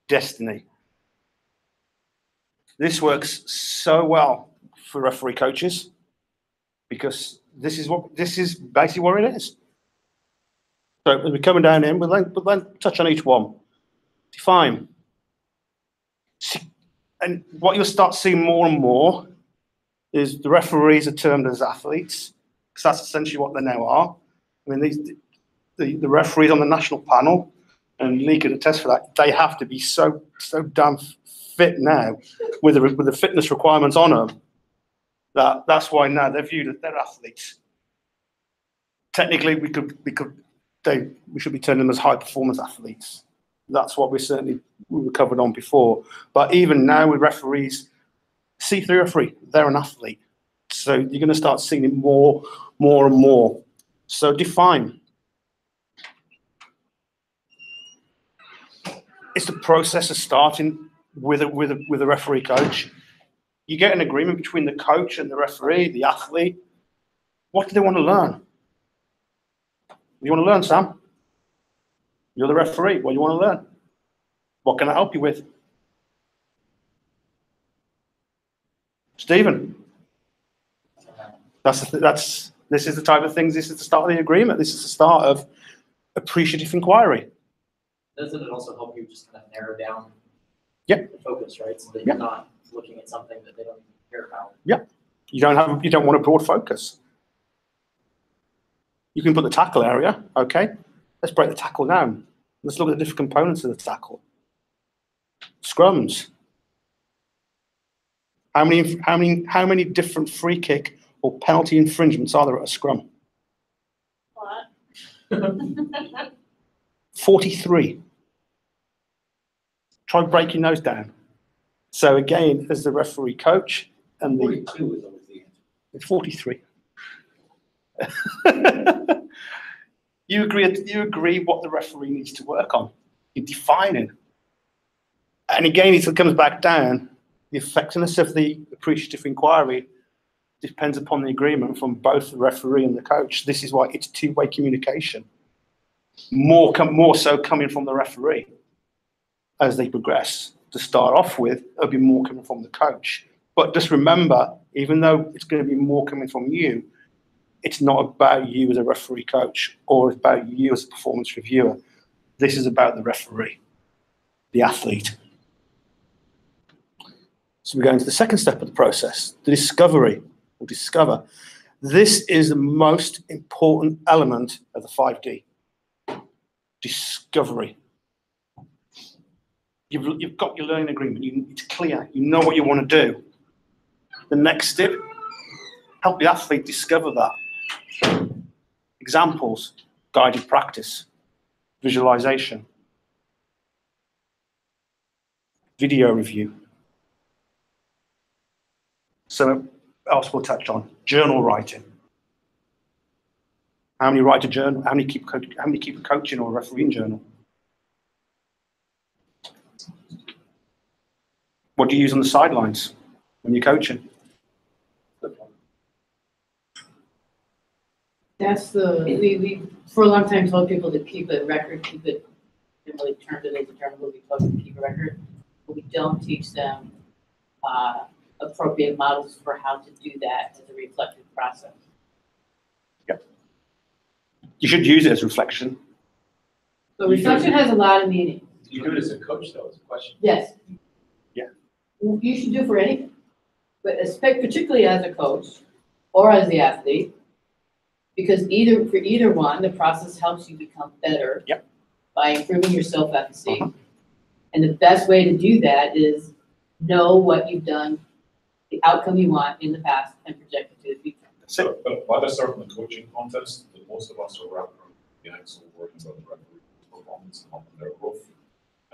destiny. This works so well for referee coaches because this is basically what it is. So as we're coming down in, we'll then touch on each one. Define. And what you'll start seeing more and more is the referees are termed as athletes, because that's essentially what they now are. I mean, the referees on the national panel, and Lee could attest for that, they have to be so damn fit now with the fitness requirements on them, that's why now they're viewed as they're athletes. Technically, we should be terming them as high performance athletes. That's what we were covered on before. But even now with referees, C3 referee, they're an athlete. So you're going to start seeing it more and more. So define. It's the process of starting with a referee coach. You get an agreement between the coach and the referee, the athlete. What do they want to learn? You want to learn, Sam? You're the referee. What do you want to learn? What can I help you with? Stephen? This is the type of things, this is the start of the agreement. This is the start of appreciative inquiry. Doesn't it also help you just kind of narrow down Yep. the focus, right? So that Yep. you're not looking at something that they don't even care about. You don't want a broad focus. You can put the tackle area, okay? Let's break the tackle down. Let's look at the different components of the tackle. Scrums. How many different free kick or penalty infringements are there at a scrum? What? 43. Try breaking those down. So again, as the referee coach and the 42 is always the answer. 43. You agree what the referee needs to work on. You're defining. And again, it comes back down. The effectiveness of the appreciative inquiry depends upon the agreement from both the referee and the coach. This is why it's two-way communication. More so coming from the referee as they progress. To start off with, it'll be more coming from the coach. But just remember, even though it's going to be more coming from you, it's not about you as a referee coach or about you as a performance reviewer. This is about the referee, the athlete. So we go into the second step of the process, the discovery or discover. This is the most important element of the 5D. Discovery. You've got your learning agreement. It's clear. You know what you want to do. The next step, help the athlete discover that. Examples, guided practice, visualization, video review. So else we'll touch on journal writing. How many write a journal? How many keep a coaching or a refereeing journal? What do you use on the sidelines when you're coaching? That's we for a long time told people to keep a record, didn't really turn it into term, but we told them to keep a record. But we don't teach them appropriate models for how to do that as a reflective process. You should use it as reflection. So reflection has a lot of meaning. You do it as a coach, though, is a question. Yes. Yeah. You should do for anything, but particularly as a coach or as the athlete, because for either one, the process helps you become better. Yep. By improving your self-efficacy. And the best way to do that is know what you've done, the outcome you want in the past, and project it to the future. So, but by the start of the coaching contest, that most of us are working about the referee performance and helping their growth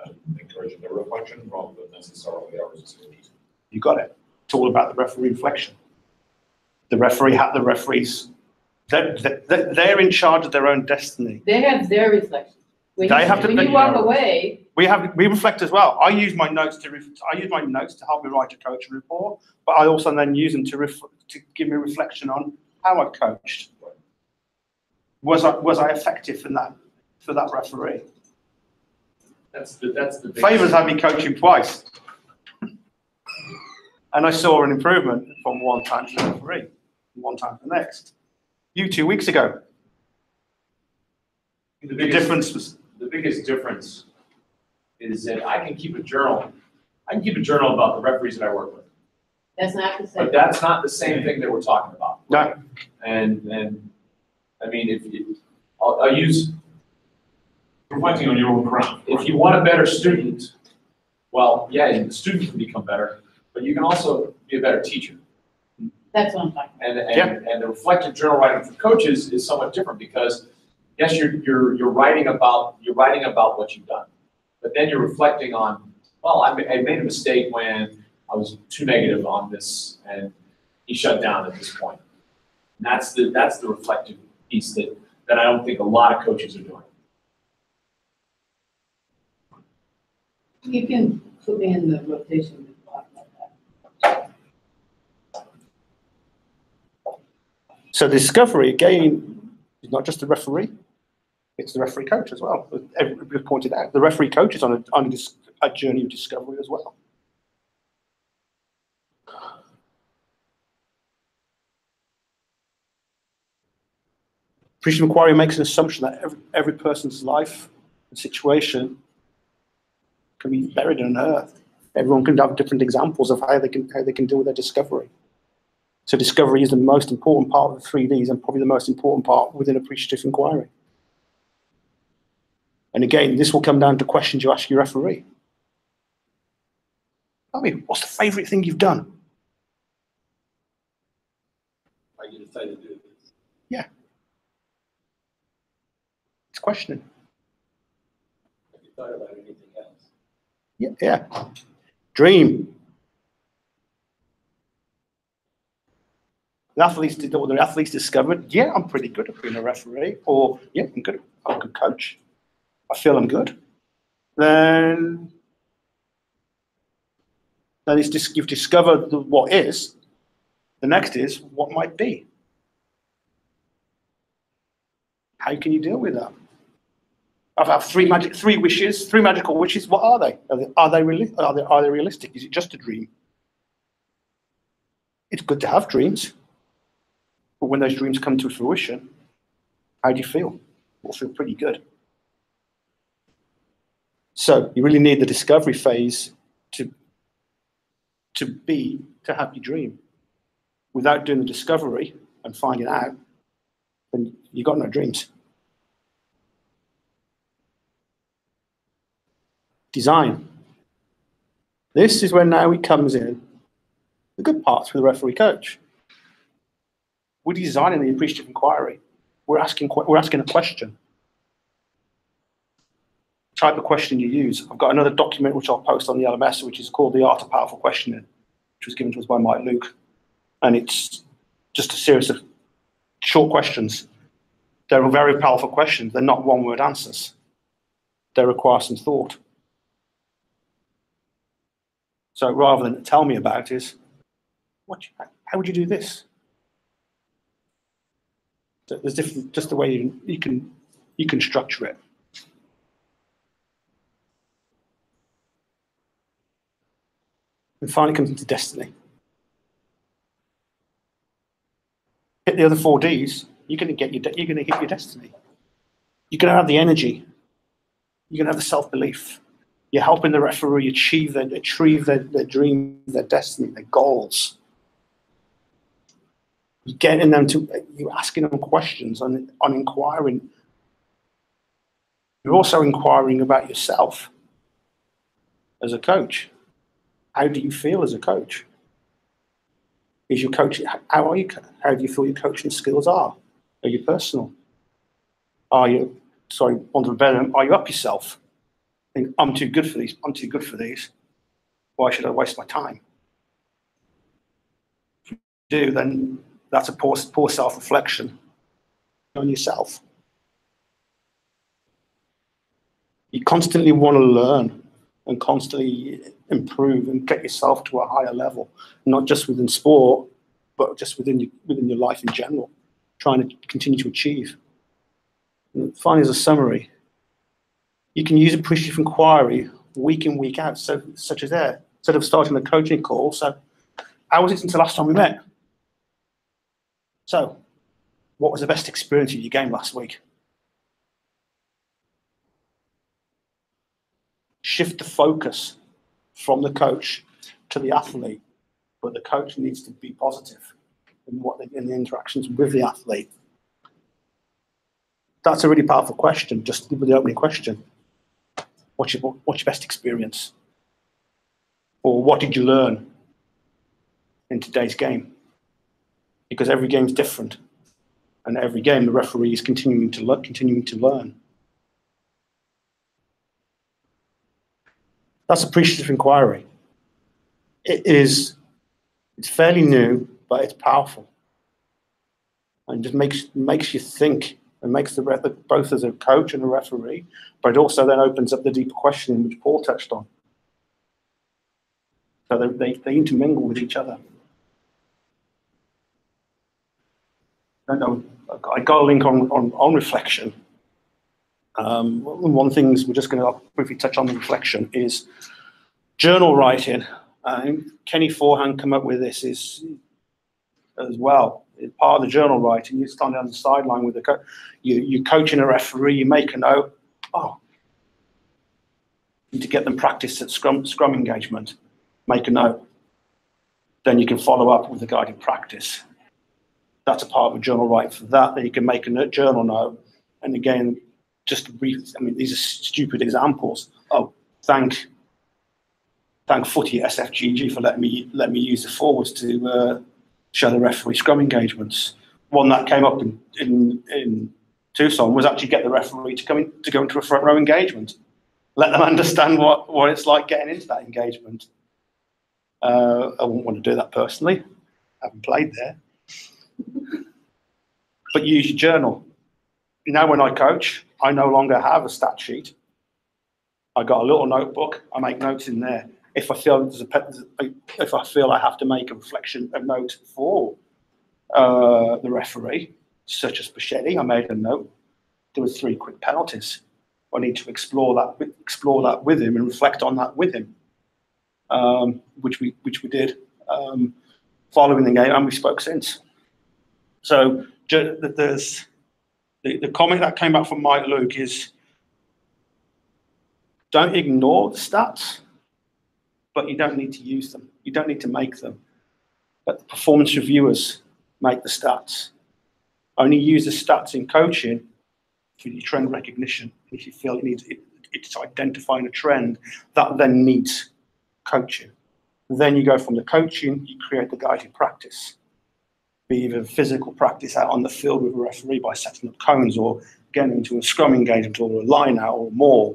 and encouraging their reflection rather than necessarily ours as coaches. You got it. It's all about the referee reflection. The referees, they're in charge of their own destiny. They have their reflection. When They you walk away, we reflect as well. I use my notes to help me write a coaching report, but I also then use them to give me reflection on how I coached. Was I effective in that for that referee? That's the big. Favors had me coaching twice, and I saw an improvement from one time to the referee, one time to the next. You 2 weeks ago. The biggest difference is that I can keep a journal. I can keep a journal about the referees that I work with. that's not the same. But that's not the same thing that we're talking about. No. And I mean, I'll use, Reflecting on your own craft. if you want a better student, well, yeah, the student can become better, but you can also be a better teacher. That's what I'm talking about. And the reflective journal writing for coaches is somewhat different because yes, you're writing about what you've done, but then you're reflecting on, well, I made a mistake when I was too negative on this, and he shut down at this point. And that's the reflective piece that I don't think a lot of coaches are doing. You can put me in the rotation with block like that. So discovery, again, is not just the referee, it's the referee coach as well. Everybody pointed out, the referee coach is on a journey of discovery as well. Appreciative inquiry makes an assumption that every person's life and situation can be buried and unearthed. Everyone can have different examples of how they can deal with their discovery. So discovery is the most important part of the 3Ds and probably the most important part within appreciative inquiry. And again, this will come down to questions you ask your referee. I mean, what's the favorite thing you've done? Why you decided to do this? Yeah. It's questioning. Have you thought about anything else? Yeah. Dream. The athletes discovered, yeah, I'm pretty good at being a referee, or yeah, I'm a good coach. I feel I'm good. Then you've discovered what is. The next is what might be. How can you deal with that? I've had three magical wishes. What are they? Are they realistic? Is it just a dream? It's good to have dreams, but when those dreams come to fruition, how do you feel? You'll feel pretty good. So you really need the discovery phase to have your dream. Without doing the discovery and finding out, then you've got no dreams. Design. This is where now it comes in the good parts for the referee coach. We're designing the appreciative inquiry. We're asking a question. Type of question you use. I've got another document which I'll post on the LMS, which is called The Art of Powerful Questioning, which was given to us by Mike Luke. And it's just a series of short questions. They're very powerful questions. They're not one-word answers. They require some thought. So rather than tell me about it, how would you do this? So there's different, just the way you can structure it. And finally comes into destiny. hit the other 4 Ds, you're going to hit your destiny. You're going to have the energy. You're going to have the self-belief. You're helping the referee achieve their dreams, their destiny, their goals. You're getting them you're asking them questions on inquiring. You're also inquiring about yourself as a coach. How do you feel as a coach? Is your coach, how are you? How do you feel your coaching skills are? Are you personal? Are you, sorry, are you up yourself? Think, I'm too good for these. I'm too good for these. Why should I waste my time? If you do, then that's a poor self-reflection on yourself. You constantly want to learn and constantly improve and get yourself to a higher level, not just within sport, but just within your life in general, trying to continue to achieve. And finally, as a summary, you can use appreciative inquiry week in, week out, such as there. Instead of starting a coaching call, so how was it since the last time we met? So, what was the best experience of your game last week? Shift the focus from the coach to the athlete, but the coach needs to be positive in the interactions with the athlete. That's a really powerful question, just with the opening question. What's your best experience? Or what did you learn in today's game? Because every game's different. And every game, the referee is continuing to learn. That's appreciative inquiry. It's fairly new, but it's powerful. And just makes you think, and makes both as a coach and a referee, but it also then opens up the deeper question which Paul touched on. So they intermingle with each other. I got a link on reflection. One thing we're just going to briefly touch on the reflection is journal writing. Kenny Forehand come up with this as well. It's part of the journal writing. You stand on the sideline with you're coaching a referee. You make a note. Oh, to get them practice at scrum engagement. Make a note. Then you can follow up with the guided practice. That's a part of a journal write for that. Then you can make a journal note. And again, just to brief, I mean, these are stupid examples. Oh, thank Footy SFGG for letting me use the forwards to show the referee scrum engagements. One that came up in Tucson was actually get the referee to go into a front row engagement. Let them understand what it's like getting into that engagement. I wouldn't want to do that personally. I haven't played there. But use your journal. Now when I coach, I no longer have a stat sheet. I got a little notebook. I make notes in there. If I feel I have to make a note for the referee, such as Bichetti, I made a note. There was 3 quick penalties. I need to explore that with him and reflect on that with him, which we did following the game, and we spoke since. So there's the comment that came back from Mike Luke is, don't ignore the stats, but you don't need to use them. You don't need to make them. But the performance reviewers make the stats. Only use the stats in coaching for your trend recognition. If you feel it's identifying a trend, that then needs coaching. Then you go from the coaching, you create the guided practice. Be either physical practice out on the field with a referee by setting up cones, or getting into a scrum engagement, or a line out, or more,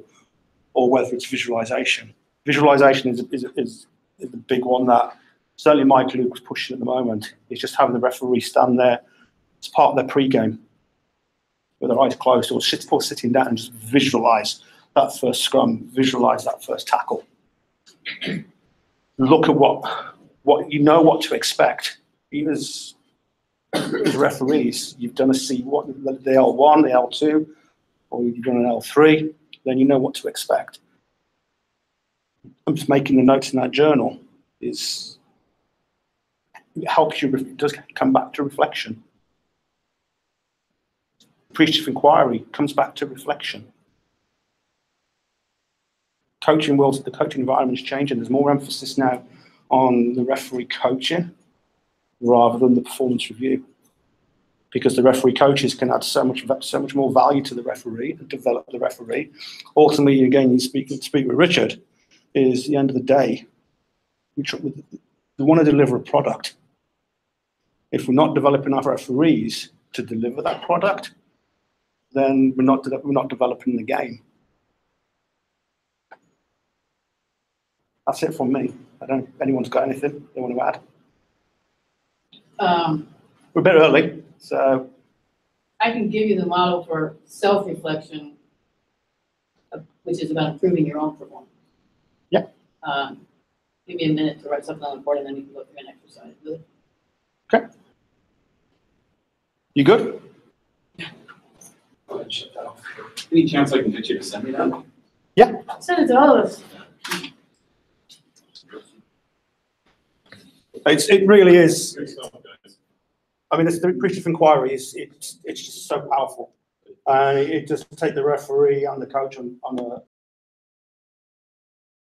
or whether it's visualization. Visualization is the big one that certainly Mike Luke was pushing at the moment. It's just having the referee stand there as part of their pre-game with their eyes closed, or sitting down and just visualize that first scrum, visualize that first tackle. Look at what you know what to expect. Even as referees, you've done the L1, the L2, or you've done an L3, then you know what to expect. I'm just making the notes in that journal. It helps you, it does come back to reflection. appreciative inquiry comes back to reflection. The coaching environment is changing. There's more emphasis now on the referee coaching rather than the performance review, because the referee coaches can add so much more value to the referee and develop the referee. Ultimately, again, you speak with Richard, is at the end of the day, we want to deliver a product. If we're not developing our referees to deliver that product, then we're not developing the game. That's it from me. I don't know if anyone's got anything they want to add. We're a bit early, so. I can give you the model for self-reflection, which is about improving your own performance. Yeah. Give me a minute to write something on the board, and then you can go through an exercise. Good? Okay. You good? Go ahead and shut that off. Any chance I can get you to send me that? Yeah. Send it to all of us. It really is. Good stuff, guys. I mean, the appreciative inquiry it's just so powerful, and it does take the referee and the coach on